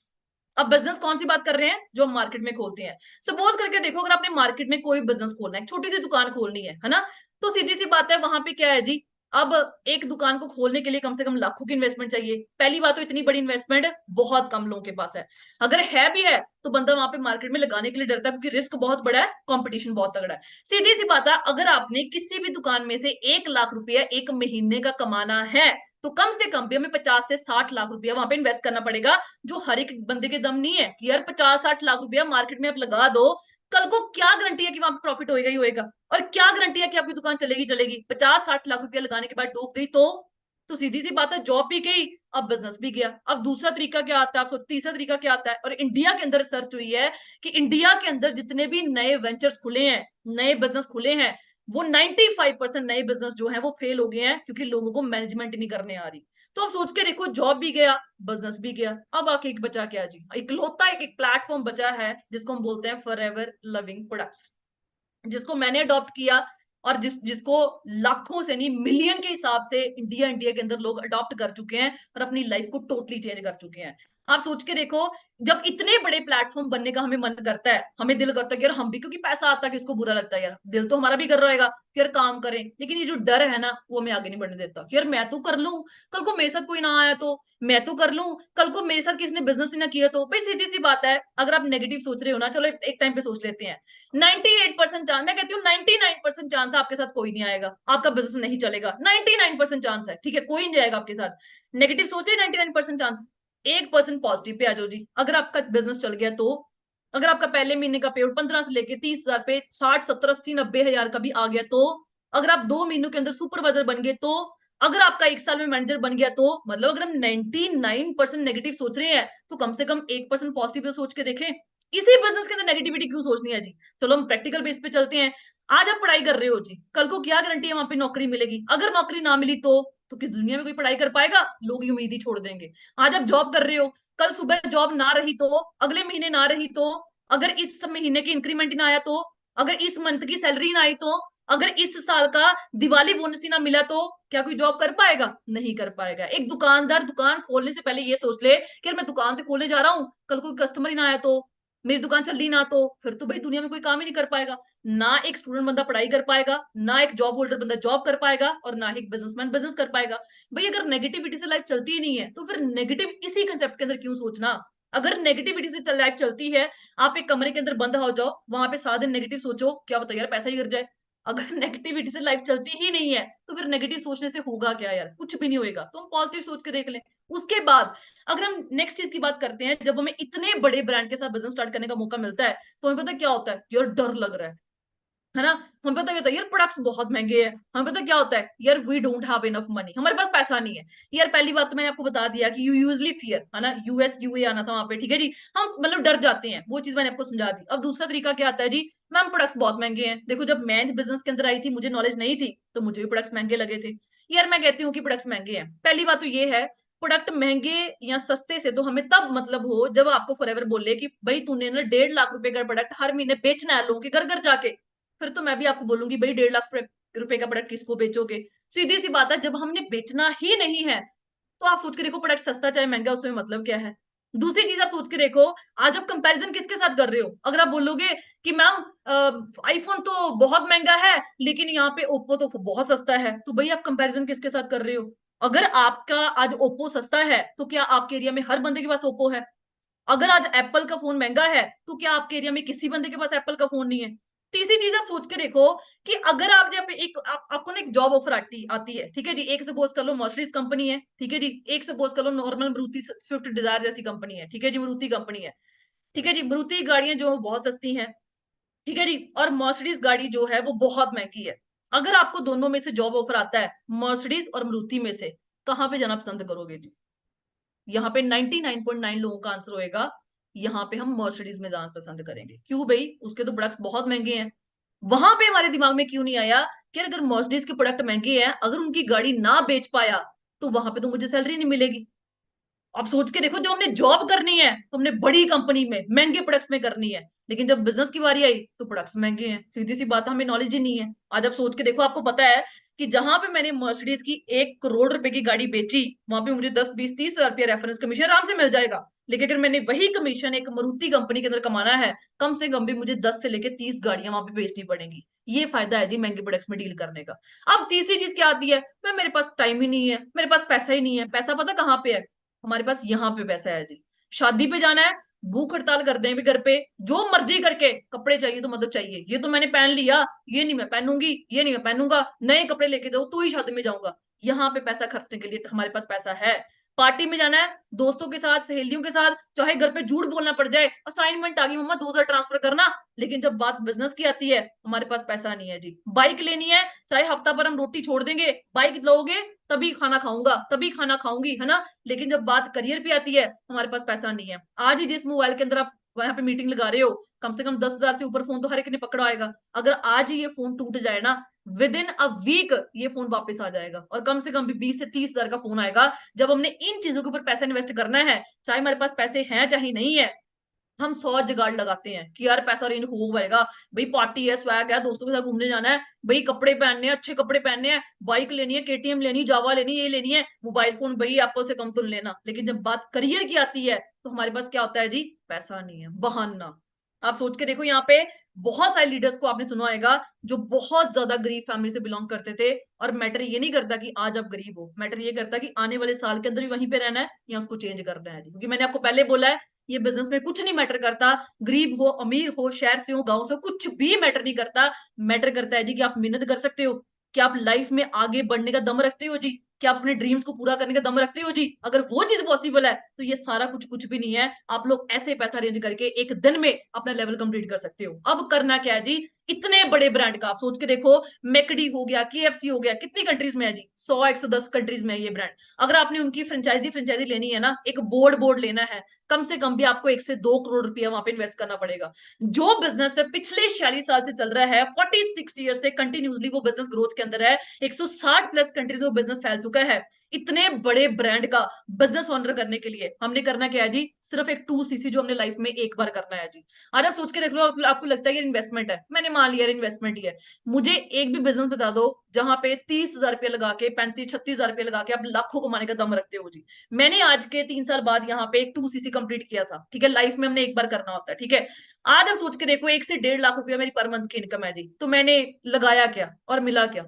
अब बिजनेस कौन सी बात कर रहे हैं? जो हम मार्केट में खोलते हैं। सपोज करके देखो, अगर आपने मार्केट में कोई बिजनेस खोलना है, छोटी सी दुकान खोलनी है ना, तो सीधी सी बात है वहां पे क्या है जी, अब एक दुकान को खोलने के लिए कम से कम लाखों की इन्वेस्टमेंट चाहिए। पहली बात तो इतनी बड़ी इन्वेस्टमेंट बहुत कम लोगों के पास है। अगर है भी है तो बंदा वहां पे मार्केट में लगाने के लिए डरता है, क्योंकि रिस्क बहुत बड़ा है, कंपटीशन बहुत तगड़ा है। सीधी सी बात है, अगर आपने किसी भी दुकान में से 1 लाख रुपया एक महीने का कमाना है, तो कम से कम भी हमें 50 से 60 लाख रुपया वहां पे इन्वेस्ट करना पड़ेगा, जो हर एक बंदे के दम नहीं है कि यार 50-60 लाख रुपया मार्केट में आप लगा दो, कल को क्या गारंटी है कि वहां पे प्रॉफिट होएगा ही होएगा? और क्या गारंटी है कि आपकी दुकान चलेगी चलेगी? 50-60 लाख रुपया लगाने के बाद डूब गई तो सीधी सी बात है, जॉब भी गई, अब बिजनेस भी गया। अब दूसरा तरीका क्या आता है? आप तीसरा तरीका क्या आता है? और इंडिया के अंदर रिसर्च हुई है कि इंडिया के अंदर जितने भी नए वेंचर्स खुले हैं, नए बिजनेस खुले हैं, वो 95% नए बिजनेस जो है वो फेल हो गए हैं, क्योंकि लोगों को मैनेजमेंट नहीं करने आ रही। तो आप सोच के देखो, जॉब भी गया, बिजनेस भी गया, अब आके एक बचा क्या जी? इकलौता एक प्लेटफॉर्म बचा है जिसको हम बोलते हैं फॉरएवर लिविंग प्रोडक्ट्स, जिसको मैंने अडॉप्ट किया, और जिसको लाखों से नहीं मिलियन के हिसाब से इंडिया के अंदर लोग अडॉप्ट कर चुके हैं और अपनी लाइफ को टोटली चेंज कर चुके हैं। आप सोच के देखो, जब इतने बड़े प्लेटफॉर्म बनने का हमें मन करता है, हमें दिल करता है कि यार हम भी, क्योंकि पैसा आता है, किसको बुरा लगता है यार, दिल तो हमारा भी कर रहेगा कि यार काम करें, लेकिन ये जो डर है ना, वो हमें आगे नहीं बढ़ने देता कि यार मैं तो कर लूं, कल को मेरे साथ कोई ना आया तो, मैं तो कर लूं, कल को मेरे साथ किसी ने बिजनेस ही ना किया तो। भाई सीधी सी बात है, अगर आप नेगेटिव सोच रहे हो ना, चलो एक टाइम पे सोच लेते हैं, 98% चांस, मैं कहती हूँ 99% चांस है आपके साथ कोई नहीं आएगा, आपका बिजनेस नहीं चलेगा, 99% चांस है, ठीक है, कोई नहीं आएगा आपके साथ। नेगेटिव सोच रहे 99% चांस, 1% पॉजिटिव पे आ जाओ जी। अगर आपका बिजनेस चल गया तो, अगर आपका पहले महीने का पेआउट 15 से लेके 30,000 पे 60, 70, 80, 90 हजार का भी आ गया तो, अगर आप 2 महीनों के अंदर सुपरवाइजर बन गए तो, अगर आपका 1 साल में मैनेजर बन गया तो, मतलब अगर हम 99% नेगेटिव सोच रहे हैं, तो कम से कम 1% पॉजिटिव तो सोच के देखें। इसी बिजनेस के अंदर नेगेटिविटी क्यों सोचनी है जी? चलो हम प्रैक्टिकल बेस पे चलते हैं। आज आप पढ़ाई कर रहे हो जी, कल को क्या गारंटी है वहां पे नौकरी मिलेगी? अगर नौकरी ना मिली तो किस दुनिया में कोई पढ़ाई कर पाएगा? लोग ही उम्मीद ही छोड़ देंगे। आज आप जॉब कर रहे हो, कल सुबह जॉब ना रही तो, अगले महीने ना रही तो, अगर इस महीने की इंक्रीमेंट ना आया तो, अगर इस मंथ की सैलरी ना आई तो, अगर इस साल का दिवाली बोनस ही ना मिला तो, क्या कोई जॉब कर पाएगा? नहीं कर पाएगा। एक दुकानदार दुकान खोलने से पहले ये सोच ले कि यार मैं दुकान तो खोलने जा रहा हूँ, कल कोई कस्टमर ही ना आया तो, मेरी दुकान चली ना तो, फिर तो भाई दुनिया में कोई काम ही नहीं कर पाएगा। ना एक स्टूडेंट बंदा पढ़ाई कर पाएगा, ना एक जॉब होल्डर बंदा जॉब कर पाएगा, और ना ही एक बिजनेसमैन बिजनेस कर पाएगा। भाई अगर नेगेटिविटी से लाइफ चलती ही नहीं है, तो फिर नेगेटिव इसी कंसेप्ट के अंदर क्यों सोचना? अगर नेगेटिविटी से लाइफ चलती है, आप एक कमरे के अंदर बंद हो जाओ, वहां पे सारा दिन नेगेटिव सोचो, क्या पता यार पैसा ही गिर जाए। अगर नेगेटिविटी से लाइफ चलती ही नहीं है, तो फिर नेगेटिव सोचने से होगा क्या यार? कुछ भी नहीं होएगा। तो हम पॉजिटिव सोच के देख लें। उसके बाद अगर हम नेक्स्ट चीज की बात करते हैं, जब हमें इतने बड़े ब्रांड के साथ बिजनेस स्टार्ट करने का मौका मिलता है, तो हमें पता क्या होता है? यार डर लग रहा है ना? हमें पता क्या होता है? यार प्रोडक्ट्स बहुत महंगे हैं। हमें पता क्या होता है? यार we don't have enough money, हमारे पास पैसा नहीं है। यार पहली बात तो मैंने आपको बता दिया कि यू यूजली फियर, है ना, यूएस यूए आना था वहां पे, ठीक है जी, हम मतलब डर जाते हैं, वो चीज मैंने आपको समझा दी। अब दूसरा तरीका क्या आता है जी? मैम प्रोडक्ट्स बहुत महंगे हैं। देखो जब मैं बिजनेस के अंदर आई थी, मुझे नॉलेज नहीं थी, तो मुझे भी प्रोडक्ट्स महंगे लगे थे। यार मैं कहती हूँ कि प्रोडक्ट्स महंगे हैं, पहली बात तो ये है, प्रोडक्ट महंगे या सस्ते से तो हमें तब मतलब हो जब आपको फॉरएवर बोले कि भाई तूने ना 1.5 लाख रुपए का प्रोडक्ट हर महीने बेचना है लोगों के घर घर जाके, फिर तो मैं भी आपको बोलूंगी भाई 1.5 लाख रुपए का प्रोडक्ट किसको बेचोगे? सीधी सी बात है, जब हमने बेचना ही नहीं है, तो आप सोच के देखो, प्रोडक्ट सस्ता चाहे महंगा, उसमें मतलब क्या है? दूसरी चीज आप सोच के देखो, आज आप कंपैरिजन किसके साथ कर रहे हो? अगर आप बोलोगे कि मैम आईफोन तो बहुत महंगा है, लेकिन यहाँ पे ओप्पो तो बहुत सस्ता है, तो भाई आप कंपैरिजन किसके साथ कर रहे हो? अगर आपका आज ओप्पो सस्ता है, तो क्या आपके एरिया में हर बंदे के पास ओप्पो है? अगर आज एप्पल का फोन महंगा है, तो क्या आपके एरिया में किसी बंदे के पास एप्पल का फोन नहीं है? तीसरी चीज आप सोच के देखो कि अगर आप जब आपको ना एक जॉब ऑफर आती आती है, ठीक है जी, एक सपोज कर लो मर्सिडीज कंपनी है, ठीक है जी, एक सपोज कर लो नॉर्मल मारुति स्विफ्ट डिजायर जैसी कंपनी है, ठीक है जी, मारुति कंपनी है, ठीक है जी, मारुति गाड़ियां जो बहुत सस्ती हैं, ठीक है जी, और मर्सिडीज गाड़ी जो है वो बहुत महंगी है। अगर आपको दोनों में से जॉब ऑफर आता है, मर्सिडीज और मारुति में से, कहाँ पे जाना पसंद करोगे जी? यहाँ पे 99.9 लोगों का आंसर होएगा, यहाँ पे हम मर्सिडीज में जाना पसंद करेंगे। क्यों भाई, उसके तो प्रोडक्ट्स बहुत महंगे हैं। वहां पे हमारे दिमाग में क्यों नहीं आया कि अगर मर्सिडीज के प्रोडक्ट महंगे हैं, अगर उनकी गाड़ी ना बेच पाया तो वहां पे तो मुझे सैलरी नहीं मिलेगी। आप सोच के देखो, जब हमने जॉब करनी है तो हमने बड़ी कंपनी में महंगे प्रोडक्ट्स में करनी है, लेकिन जब बिजनेस की बारी आई तो प्रोडक्ट्स महंगे हैं। सीधी सी बात है, हमें नॉलेज ही नहीं है। आज आप सोच के देखो, आपको पता है कि जहां पे मैंने मर्सिडीज की 1 करोड़ रुपए की गाड़ी बेची, वहां पे मुझे 10 20 30 हजार रुपया रेफरेंस कमीशन आराम से मिल जाएगा। लेकिन अगर मैंने वही कमीशन एक मारुति कंपनी के अंदर कमाना है, कम से कम भी मुझे 10 से लेके 30 गाड़ियां वहां पे बेचनी पड़ेंगी। ये फायदा है जी महंगे प्रोडक्ट्स में डील करने का। अब तीसरी चीज क्या आती है, मैं मेरे पास टाइम ही नहीं है, मेरे पास पैसा ही नहीं है। पैसा पता कहाँ पे है? हमारे पास यहाँ पे पैसा है जी। शादी पे जाना है, भूख हड़ताल कर देंगे घर पे, जो मर्जी करके कपड़े चाहिए तो मतलब चाहिए, ये तो मैंने पहन लिया, ये नहीं मैं पहनूंगी, ये नहीं मैं पहनूंगा, नए कपड़े लेके दो तो ही शादी में जाऊंगा। यहाँ पे पैसा खर्चने के लिए हमारे पास पैसा है। पार्टी में जाना है दोस्तों के साथ, सहेलियों के साथ, चाहे घर पे झूठ बोलना पड़ जाए, असाइनमेंट आ गई मम्मा 2 हजार ट्रांसफर करना, लेकिन जब बात बिजनेस की आती है हमारे पास पैसा नहीं है जी। बाइक लेनी है, चाहे हफ्ता भर हम रोटी छोड़ देंगे, बाइक लोगे तभी खाना खाऊंगा, तभी खाना खाऊंगी, है ना। लेकिन जब बात करियर पे आती है हमारे पास पैसा नहीं है। आज ही जिस मोबाइल के अंदर आप वहां पे मीटिंग लगा रहे हो, कम से कम 10 हजार से ऊपर फोन तो हर एक ने पकड़ा आएगा। अगर आज ही ये फोन टूट जाए ना, विद इन अ वीक ये फोन वापस आ जाएगा, और कम से कम भी 20 से 30 हजार का फोन आएगा। जब हमने इन चीजों के ऊपर पैसा इन्वेस्ट करना है, चाहे हमारे पास पैसे हैं चाहे नहीं है, हम 100 जुगाड़ लगाते हैं कि यार पैसा रेंज हो पाएगा। भाई पार्टी है, स्वैग है, दोस्तों के साथ घूमने जाना है, भाई कपड़े पहनने हैं, अच्छे कपड़े पहनने हैं, बाइक लेनी है, केटीएम लेनी, जावा लेनी, ये लेनी है, मोबाइल फोन भाई एप्पल से कम तो नहीं लेना। लेकिन जब बात करियर की आती है तो हमारे पास क्या होता है जी? पैसा नहीं है, बहाना। आप सोच के देखो, यहाँ पे बहुत सारे लीडर्स को आपने सुना होगा जो बहुत ज्यादा गरीब फैमिली से बिलोंग करते थे। और मैटर ये नहीं करता कि आज आप गरीब हो, मैटर ये करता कि आने वाले साल के अंदर भी वहीं पे रहना है या उसको चेंज करना है। क्योंकि मैंने आपको पहले बोला है, ये बिजनेस में कुछ नहीं मैटर करता, गरीब हो अमीर हो, शहर से हो गांव से, कुछ भी मैटर नहीं करता। मैटर करता है जी कि आप मेहनत कर सकते हो, कि आप लाइफ में आगे बढ़ने का दम रखते हो जी, कि आप अपने ड्रीम्स को पूरा करने का दम रखते हो जी। अगर वो चीज पॉसिबल है तो ये सारा कुछ कुछ भी नहीं है। आप लोग ऐसे पैसा अरेंज करके एक दिन में अपना लेवल कंप्लीट कर सकते हो। अब करना क्या है जी? इतने बड़े ब्रांड का आप सोच के देखो, मैकडी हो गया, केएफसी हो गया, कितनी कंट्रीज में है जी? 100 110 कंट्रीज में है ये ब्रांड। अगर आपने उनकी फ्रेंचाइजी फ्रेंचाइजी लेनी है ना, एक बोर्ड बोर्ड लेना है, कम से कम भी आपको 1 से 2 करोड़ रुपया वहां पे इन्वेस्ट करना पड़ेगा। जो बिजनेस है पिछले 46 साल से चल रहा है, 46 ईयर से कंटिन्यूसली वो बिजनेस ग्रोथ के अंदर है, 160 प्लस कंट्रीज में बिजनेस फैल चुका है। इतने बड़े ब्रांड का बिजनेस ऑनर करने के लिए हमने करना क्या है जी? सिर्फ एक 2cc जो हमने लाइफ में एक बार करना है जी। आज आप सोच के देख लो, आपको लगता है कि इन्वेस्टमेंट है, मैंने मान लिया इन्वेस्टमेंट ही है। मुझे एक भी बिजनेस बता दो जहां पे 30 हजार रुपया लगा के, 35 36 हजार रुपया लगा के आप लाखों कमाने का दम रखते हो जी। मैंने आज के 3 साल बाद यहाँ पे एक 2cc कंप्लीट किया था, ठीक है, लाइफ में हमने एक बार करना होता है, ठीक है। आज आप सोच के देखो, 1 से 1.5 लाख रुपया मेरी पर मंथ की इनकम है जी, तो मैंने लगाया क्या और मिला क्या?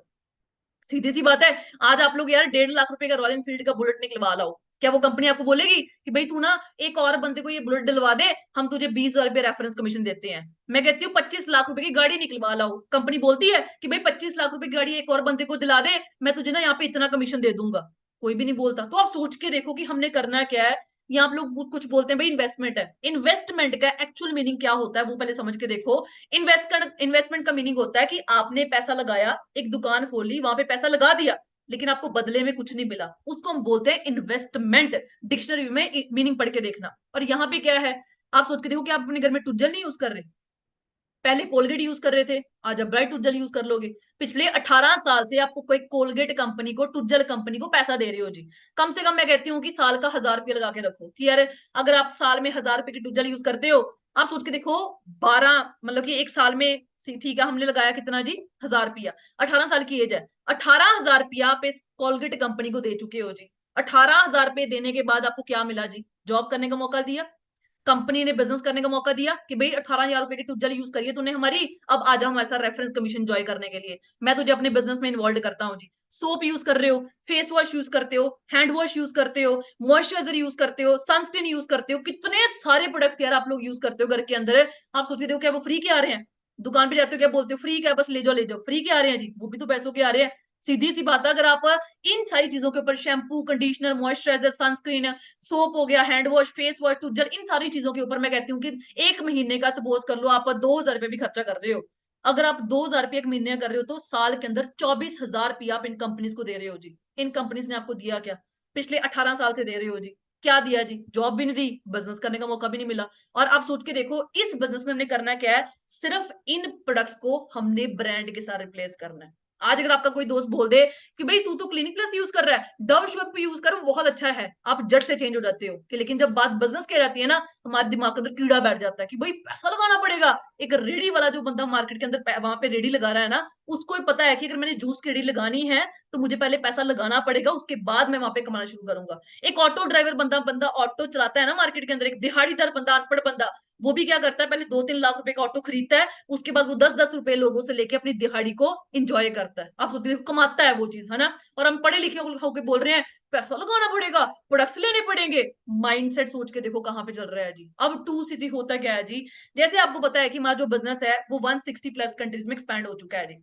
सीधी सी बात है। आज आप लोग यार 1.5 लाख रुपए का रॉयल एनफील्ड का बुलेट निकलवा लाओ, क्या वो कंपनी आपको बोलेगी कि भाई तू ना एक और बंदे को ये बुलेट दिलवा दे, हम तुझे 20 हजार रुपये रेफरेंस कमीशन देते हैं? मैं कहती हूँ 25 लाख रुपए की गाड़ी निकलवा लाओ, कंपनी बोलती है कि भाई 25 लाख रुपए की गाड़ी एक और बंदे को दिला दे, मैं तुझे ना यहाँ पे इतना कमीशन दे दूंगा। कोई भी नहीं बोलता। तो आप सोच के देखो कि हमने करना क्या है। यहाँ आप लोग कुछ बोलते हैं भाई इन्वेस्टमेंट है, इन्वेस्टमेंट का एक्चुअल मीनिंग क्या होता है वो पहले समझ के देखो। इन्वेस्टमेंट का मीनिंग होता है कि आपने पैसा लगाया, एक दुकान खोली, वहां पे पैसा लगा दिया, लेकिन आपको बदले में कुछ नहीं मिला, उसको हम बोलते हैं इन्वेस्टमेंट। डिक्शनरी में मीनिंग पढ़ के देखना। और यहाँ पे क्या है, आप सोच के देखो कि आप अपने घर में टूजल नहीं यूज कर रहे। पहले कोलगेट यूज कर रहे थे, आज आप ब्राइट टूजल यूज कर लोगे। पिछले 18 साल से आपको कोई कोलगेट कंपनी को, टूजल कंपनी को पैसा दे रहे हो जी। कम से कम मैं कहती हूँ कि साल का 1000 रुपया लगा के रखो कि यार अगर आप साल में 1000 रुपए की टूजल यूज करते हो, आप सोच के देखो 12 मतलब कि एक साल में, ठीक है हमने लगाया कितना जी? 1000 रुपया। 18 साल की एज है, 18 हजार रुपया आप इस कोलगेट कंपनी को दे चुके हो जी। 18 हजार रुपये देने के बाद आपको क्या मिला जी? जॉब करने का मौका दिया, कंपनी ने बिजनेस करने का मौका दिया कि भाई 18 हजार रुपए की टूजल यूज करिए तूने हमारी, अब आ जाओ हमारे साथ रेफरेंस कमीशन जॉय करने के लिए, मैं तुझे अपने बिजनेस में इन्वॉल्व करता हूँ जी। सोप यूज कर रहे हो, फेस वॉश यूज करते हो, हैंड वॉश यूज करते हो, मॉइस्चराइजर यूज करते हो, सनस्क्रीन यूज करते हो, कितने सारे प्रोडक्ट्स यार आप लोग यूज करते हो घर के अंदर। आप सोचते हो क्या वो फ्री के आ रहे हैं? दुकान पे जाते हो क्या बोलते हो? फ्री क्या, बस ले जाओ ले जाओ, फ्री के आ रहे हैं जी? वो भी तो पैसों के आ रहे हैं। सीधी सी बात है, अगर आप इन सारी चीजों के ऊपर shampoo, conditioner, moisturiser, sunscreen, soap हो गया, हैंड वॉश, फेस वॉश, टूजल, इन सारी चीजों के ऊपर मैं कहती हूँ कि एक महीने का सपोज कर लो आप 2000 रुपए भी खर्चा कर रहे हो। अगर आप 2000 रुपये एक महीने का कर रहे हो तो साल के अंदर 24 हजार रुपया आप इन कंपनीज को दे रहे हो जी। इन कंपनीज ने आपको दिया क्या? पिछले 18 साल से दे रहे हो जी। क्या दिया जी? जॉब भी नहीं दी, बिजनेस करने का मौका भी नहीं मिला। और आप सोच के देखो, इस बिजनेस में हमने करना क्या है? सिर्फ इन प्रोडक्ट्स को हमने ब्रांड के साथ रिप्लेस करना है। आज अगर आपका कोई दोस्त बोल दे कि भाई तू तो क्लिनिक प्लस यूज कर रहा है, डव शैम्पू यूज कर, बहुत अच्छा है, आप जट से चेंज हो जाते हो। कि लेकिन जब बात बिजनेस की आ जाती है ना, हमारे दिमाग के अंदर कीड़ा बैठ जाता है कि भाई पैसा लगाना पड़ेगा। एक रेडी वाला जो बंदा मार्केट के अंदर वहां पे रेडी लगा रहा है ना, उसको ही पता है कि अगर मैंने जूस की रेडी लगानी है तो मुझे पहले पैसा लगाना पड़ेगा, उसके बाद मैं वहां पे कमाना शुरू करूंगा। एक ऑटो ड्राइवर बंदा बंदा ऑटो चलाता है ना मार्केट के अंदर, एक दिहाड़ीदार बंदा, अनपढ़ बंदा, वो भी क्या करता है? पहले 2-3 लाख रुपए का ऑटो खरीदता है, उसके बाद वो 10-10 रुपए लोगों से लेके अपनी दिहाड़ी को इंजॉय करता है। आप सोचिए, कमाता है वो चीज, है ना? और हम पढ़े लिखे होके बोल रहे हैं पैसा लगाना पड़ेगा, प्रोडक्ट्स लेने पड़ेंगे। माइंडसेट सोच के देखो कहां पे चल रहा है जी। अब टू सीधी होता क्या है जी? जैसे आपको पता है कि हमारा जो बिजनेस है वो 160 प्लस कंट्रीज में एक्सपैंड हो चुका है जी।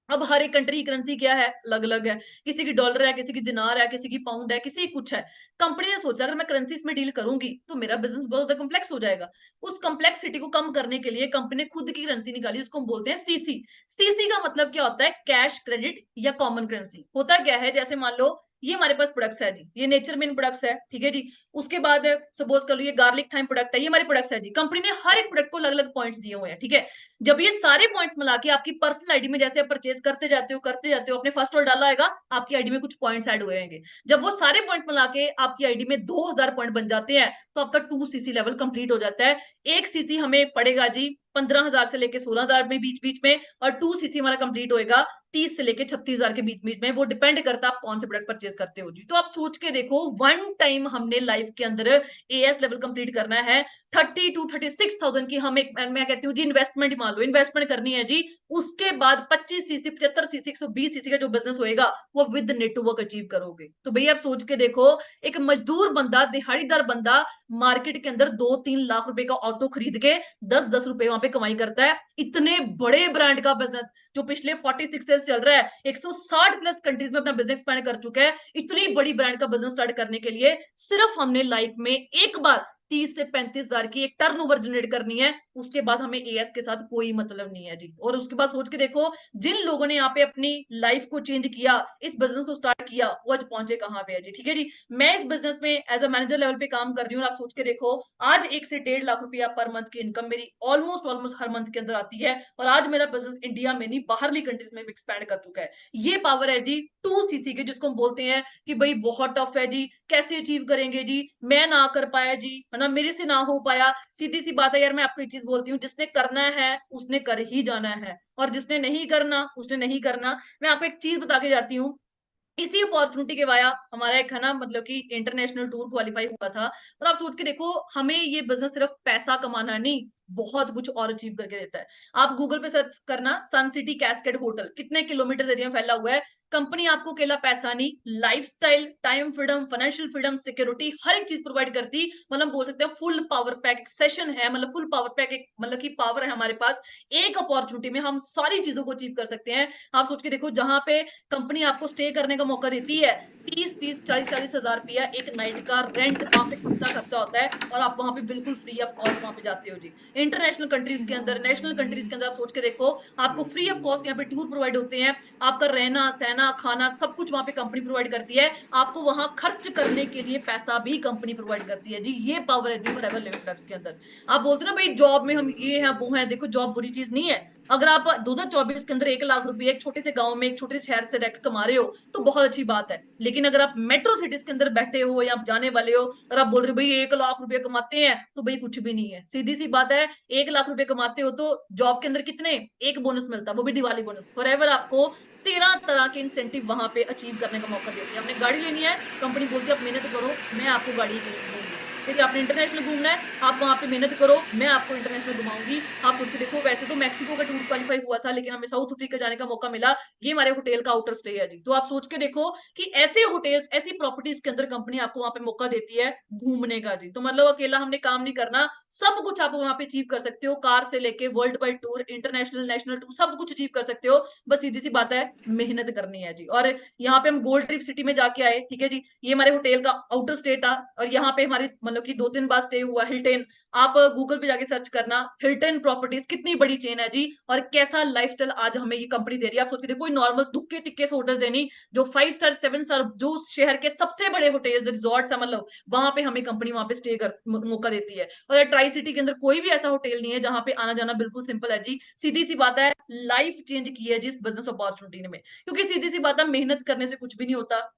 अब हर एक कंट्री की करेंसी क्या है? अलग अलग है। किसी की डॉलर है, किसी की दिनार है, किसी की पाउंड है, किसी की कुछ है। कंपनी ने सोचा अगर मैं करेंसीज में डील करूंगी तो मेरा बिजनेस बहुत ज्यादा कॉम्प्लेक्स हो जाएगा। उस कॉम्प्लेक्सिटी को कम करने के लिए कंपनी ने खुद की करेंसी निकाली, उसको हम बोलते हैं सीसी। सीसी का मतलब क्या होता है? कैश, क्रेडिट या कॉमन करेंसी। होता क्या है? जैसे मान लो ये हमारे पास प्रोडक्ट्स है जी, ये नेचर मेन प्रोडक्ट्स है, ठीक है जी। उसके बाद सपोज कर लो ये गार्लिक थाइम प्रोडक्ट है, ये हमारे प्रोडक्ट्स है जी। कंपनी ने हर एक प्रोडक्ट को अलग अलग पॉइंट्स दिए हुए हैं, ठीक है। जब ये सारे पॉइंट्स मिला के आपकी पर्सनल आईडी में जैसे आप परचेज करते जाते हो अपने फर्स्ट ऑर्डर डाला आएगा, आपकी आईडी में कुछ पॉइंट्स ऐड होएंगे। जब वो सारे पॉइंट मिला के आपकी आईडी में 2000 पॉइंट बन जाते हैं तो आपका 2 सीसी लेवल कंप्लीट हो जाता है। एक सीसी हमें पड़ेगा जी 15,000 से लेके 16,000 में बीच बीच में, और 2 सीसी हमारा कंप्लीट होएगा 30 से लेके 36,000 के बीच बीच में। वो डिपेंड करता है आप कौन से प्रोडक्ट परचेज करते हो जी। तो आप सोच के देखो, वन टाइम हमने लाइफ के अंदर एएस लेवल कंप्लीट करना है। 30 to 36,000 की हम एक, मैं कहती हूँ जी इन्वेस्टमेंट ही मान लो, इन्वेस्टमेंट करनी है जी। उसके बाद 25 सीसी, 75 सीसी, 120 सीसी का जो बिजनेस होएगा वो विद नेटवर्क अचीव करोगे। तो भैया आप सोच के देखो, एक मजदूर बंदा, दिहाड़ीदार बंदा मार्केट के अंदर 2-3 लाख रुपए का ऑटो खरीद के 10-10 रुपए वहां पे कमाई करता है। इतने बड़े ब्रांड का बिजनेस जो पिछले 46 ईयर्स चल रहा है, 160 प्लस कंट्रीज में अपना बिजनेस एक्सपैंड कर चुका है। इतनी बड़ी ब्रांड का बिजनेस स्टार्ट करने के लिए सिर्फ हमने लाइफ में एक बार 30 से 35 हजार की एक टर्नओवर जनरेट करनी है। उसके बाद हमें एएस के साथ कोई मतलब नहीं है जी। और उसके बाद सोच के देखो, जिन लोगों ने यहाँ पे अपनी लाइफ को चेंज किया, इस बिजनेस को स्टार्ट किया, वो आज पहुंचे कहाँ पे है जी। ठीक है जी। मैं इस बिजनेस में एज अ मैनेजर लेवल पे काम कर रही हूँ। आप सोच के देखो, आज 1 से 1.5 लाख रुपया पर मंथ की इनकम मेरी ऑलमोस्ट ऑलमोस्ट हर मंथ के अंदर आती है। और आज मेरा बिजनेस इंडिया में नहीं, बाहरली कंट्रीज में भी एक्सपैंड कर चुका है। ये पावर है जी 2 सीसी की, जिसको हम बोलते हैं कि भाई बहुत टफ है जी, कैसे अचीव करेंगे जी, मैं ना कर पाया जी, है ना, मेरे से ना हो पाया। सीधी सी बात है यार, मैं आपको एक चीज बोलती हूँ, जिसने करना है उसने कर ही जाना है, और जिसने नहीं करना उसने नहीं करना। मैं आपको एक चीज बता के जाती हूँ। इसी अपॉर्चुनिटी के वाया हमारा एक है ना, मतलब कि इंटरनेशनल टूर क्वालिफाई हुआ था। और आप सोच के देखो, हमें ये बिजनेस सिर्फ पैसा कमाना नहीं, बहुत कुछ और अचीव करके देता है। आप गूगल पे सर्च करना, सन सिटी कैस्केड होटल कितने किलोमीटर एरिया में फैला हुआ है। कंपनी आपको अकेला पैसा नहीं, lifestyle, time freedom, financial freedom, security, हर एक चीज प्रोवाइड करती। मतलब बोल सकते हैं फुल पावर पैक एक सेशन है, मतलब फुल पावर पैक एक, मतलब की पावर है हमारे पास। एक अपॉर्चुनिटी में हम सारी चीजों को अचीव कर सकते हैं। आप सोच के देखो, जहां पे कंपनी आपको स्टे करने का मौका देती है, 30-40 हजार रुपया एक नाइट का रेंट वहां पे खर्चा होता है, और आप वहां पे बिल्कुल फ्री ऑफ कॉस्ट वहां पे जाते हो जी। इंटरनेशनल कंट्रीज के अंदर, नेशनल कंट्रीज के अंदर आप सोच के देखो, आपको फ्री ऑफ कॉस्ट यहाँ पे टूर प्रोवाइड होते हैं। आपका रहना सहना खाना सब कुछ वहां पे कंपनी प्रोवाइड करती है। आपको वहां खर्च करने के लिए पैसा भी कंपनी प्रोवाइड करती है जी। ये पावर है जी फॉरएवर लिविंग प्रोडक्ट्स के अंदर। आप बोलते ना भाई जॉब में हम ये है वो है, देखो जॉब बुरी चीज नहीं है। अगर आप 2024 के अंदर 1 लाख रुपए एक छोटे से गांव में, एक छोटे से शहर से रहकर कमा रहे हो तो बहुत अच्छी बात है। लेकिन अगर आप मेट्रो सिटीज के अंदर बैठे हो या आप जाने वाले हो और आप बोल रहे हो भाई 1 लाख रुपए कमाते हैं, तो भाई कुछ भी नहीं है, सीधी सी बात है। 1 लाख रुपए कमाते हो तो जॉब के अंदर कितने, एक बोनस मिलता है, वो भी दिवाली बोनस। फॉरएवर आपको 13 तरह के इंसेंटिव वहां पे अचीव करने का मौका देती है। आपने गाड़ी लेनी है, कंपनी बोलती है आप मेहनत करो, मैं आपको गाड़ी दूंगी। फिर आपने इंटरनेशनल घूमना है, आप वहां पे मेहनत करो, मैं आपको इंटरनेशनल घुमाऊंगी। आप सोच के देखो, वैसे तो मैक्सिको का टूर क्वालिफाई हुआ था, लेकिन हमें साउथ अफ्रीका जाने का मौका मिला। ये हमारे होटल का आउटर स्टे है जी। तो आप सोच के देखो कि ऐसे होटल्स, ऐसी प्रॉपर्टीज के अंदर कंपनी आपको वहां पे मौका देती है घूमने का जी। तो मतलब अकेला हमने काम नहीं करना, सब कुछ आप वहां पे अचीव कर सकते हो। कार से लेके world wide tour, international, national tour, सब कुछ अचीव कर सकते हो। बस सीधी सी बात है, मेहनत करनी है जी। और यहाँ पे हम गोल्ड ट्रिप सिटी में जाके आए, ठीक है जी। ये हमारे होटल का आउटर स्टेट था, और यहाँ पे हमारे मतलब मतलब कि 2-3 बार स्टे हुआ हिल्टन। आप गूगल पे जाके सर्च करना हिल्टन प्रॉपर्टीज, कितनी बड़ी चेन है जी, और कैसा लाइफस्टाइल आज हमें ये कंपनी दे रही है। आप सोच के देखो, कोई नॉर्मल तुक्के तिक्के से होटल देनी, जो 5 स्टार 7 स्टार जो शहर के सबसे बड़े होटल्स रिजॉर्ट है, मतलब वहां पे हमें कंपनी वहां पे स्टे कर मौका देती है। और ट्राई सिटी के अंदर कोई भी ऐसा होटल नहीं है जहां पे आना जाना बिल्कुल सिंपल है जी। सीधी सी बात है, लाइफ चेंज की है जिस बिजनेस अपॉर्चुनिटी में, क्योंकि सीधी सी बात है, मेहनत करने से कुछ भी नहीं होता।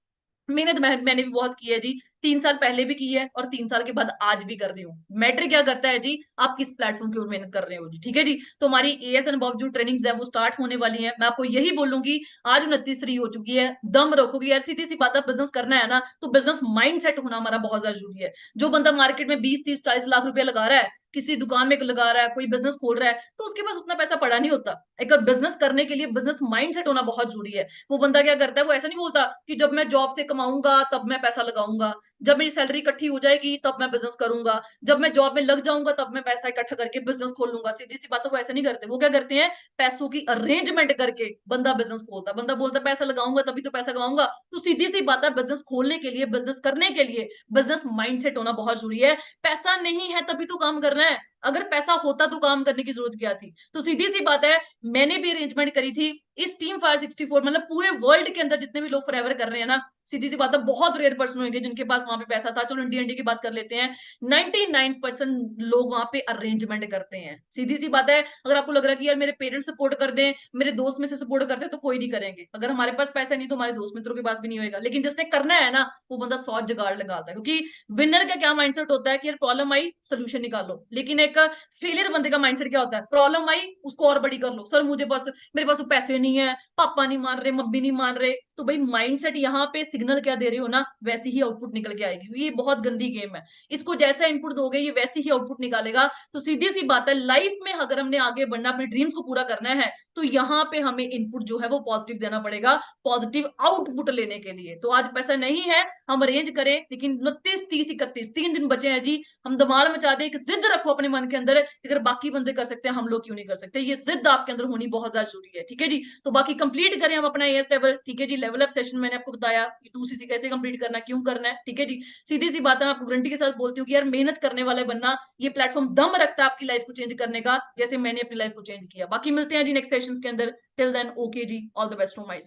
मेहनत मैंने भी बहुत की है जी। 3 साल पहले भी की है और 3 साल के बाद आज भी कर रही हूँ। मैटर क्या करता है जी, आप किस प्लेटफॉर्म की ओर मेहनत कर रहे हो जी। ठीक है जी। तो हमारी एएस एंड अबव जो ट्रेनिंग्स है वो स्टार्ट होने वाली है। मैं आपको यही बोलूंगी, आज 29 हो चुकी है, दम रखोगी यार। सीधी सी बात है, बिजनेस करना है ना तो बिजनेस माइंड सेट होना हमारा बहुत ज्यादा जरूरी है। जो बंदा मार्केट में 20-30-40 लाख रुपया लगा रहा है, किसी दुकान में लगा रहा है, कोई बिजनेस खोल रहा है, तो उसके पास उतना पैसा पड़ा नहीं होता। एक बिजनेस करने के लिए बिजनेस माइंड सेट होना बहुत जरूरी है। वो बंदा क्या करता है, वो ऐसा नहीं बोलता कि जब मैं जॉब से कमाऊंगा तब मैं पैसा लगाऊंगा, जब मेरी सैलरी इकट्ठी हो जाएगी तब मैं बिजनेस करूंगा, जब मैं जॉब में लग जाऊंगा तब मैं पैसा इकट्ठा करके बिजनेस खोलूंगा। सीधी सी बात है, वो ऐसा नहीं करते। वो क्या करते हैं, पैसों की अरेंजमेंट करके बंदा बिजनेस खोलता है। बंदा बोलता है पैसा लगाऊंगा तभी तो पैसा कमाऊंगा। तो सीधी सी बात है, बिजनेस खोलने के लिए, बिजनेस करने के लिए बिजनेस माइंडसेट होना बहुत जरूरी है। पैसा नहीं है तभी तो काम करना है। अगर पैसा होता तो काम करने की जरूरत क्या थी। तो सीधी सी बात है, मैंने भी अरेंजमेंट करी थी इस टीम फायर 64, मतलब पूरे वर्ल्ड के अंदर जितने भी लोग फॉरएवर कर रहे हैं ना, सीधी सी बात है, बहुत रेयर पर्सन होंगे जिनके पास वहां पे पैसा था। चलो इंडिया इंडिया की बात कर लेते हैं, 99% लोग वहां पे अरेंजमेंट करते हैं। सीधी सी बात है, अगर आपको लग रहा है कि यार मेरे पेरेंट्स सपोर्ट कर दें, मेरे दोस्त में से सपोर्ट करते हैं, तो कोई नहीं करेंगे। अगर हमारे पास पैसा नहीं तो हमारे दोस्त मित्रों के पास भी नहीं होगा। लेकिन जिसने करना है ना, वो बंदा 100 जुगाड़ लगाता है। क्योंकि विनर का क्या माइंडसेट होता है कि यार प्रॉब्लम आई सोल्यूशन निकालो। लेकिन एक फेलियर बंदे का माइंडसेट क्या होता है, प्रॉब्लम आई उसको और बड़ी कर लो। सर मुझे बस, मेरे पास तो पैसे नहीं है, पापा नहीं मान रहे, मम्मी नहीं मान रहे। तो भाई माइंडसेट यहाँ पे सिग्नल क्या दे रहे हो ना, वैसी ही आउटपुट निकल के आएगी। ये बहुत गंदी गेम है। इसको जैसा इनपुट दोगे ये वैसी ही आउटपुट निकालेगा। तो सीधी सी बात है, लाइफ में अगर हमने आगे बढ़ना, अपने ड्रीम्स को पूरा करना है, तो यहाँ पे हमें इनपुट जो है वो पॉजिटिव देना पड़ेगा, पॉजिटिव आउटपुट लेने के लिए। तो आज पैसा नहीं है, हम अरेंज करें। लेकिन 29, 30, 31 3 दिन बचे हैं जी। हम धमाल मचा दे, एक जिद रखो अपने मन के अंदर, अगर बाकी बंदे कर सकते हैं हम लोग क्यों नहीं कर सकते। ये जिद आपके अंदर होनी बहुत ज्यादा जरूरी है। ठीक है जी। तो बाकी कंप्लीट करें हम अपना एएस लेवल। ठीक है जी। लेवल अप सेशन मैंने आपको बताया कि 2सीसी कैसे कंप्लीट करना है, क्यों करना है। ठीक है जी। सीधी सी बात है, मैं आपको गारंटी के साथ बोलती हूँ कि यार मेहनत करने वाले बनना, ये प्लेटफॉर्म दम रखता है आपकी लाइफ को चेंज करने का, जैसे मैंने अपनी लाइफ को चेंज किया। बाकी मिलते हैं जी नेक्स्ट सेशन के अंदर। टिल देन ओके जी, all the best from my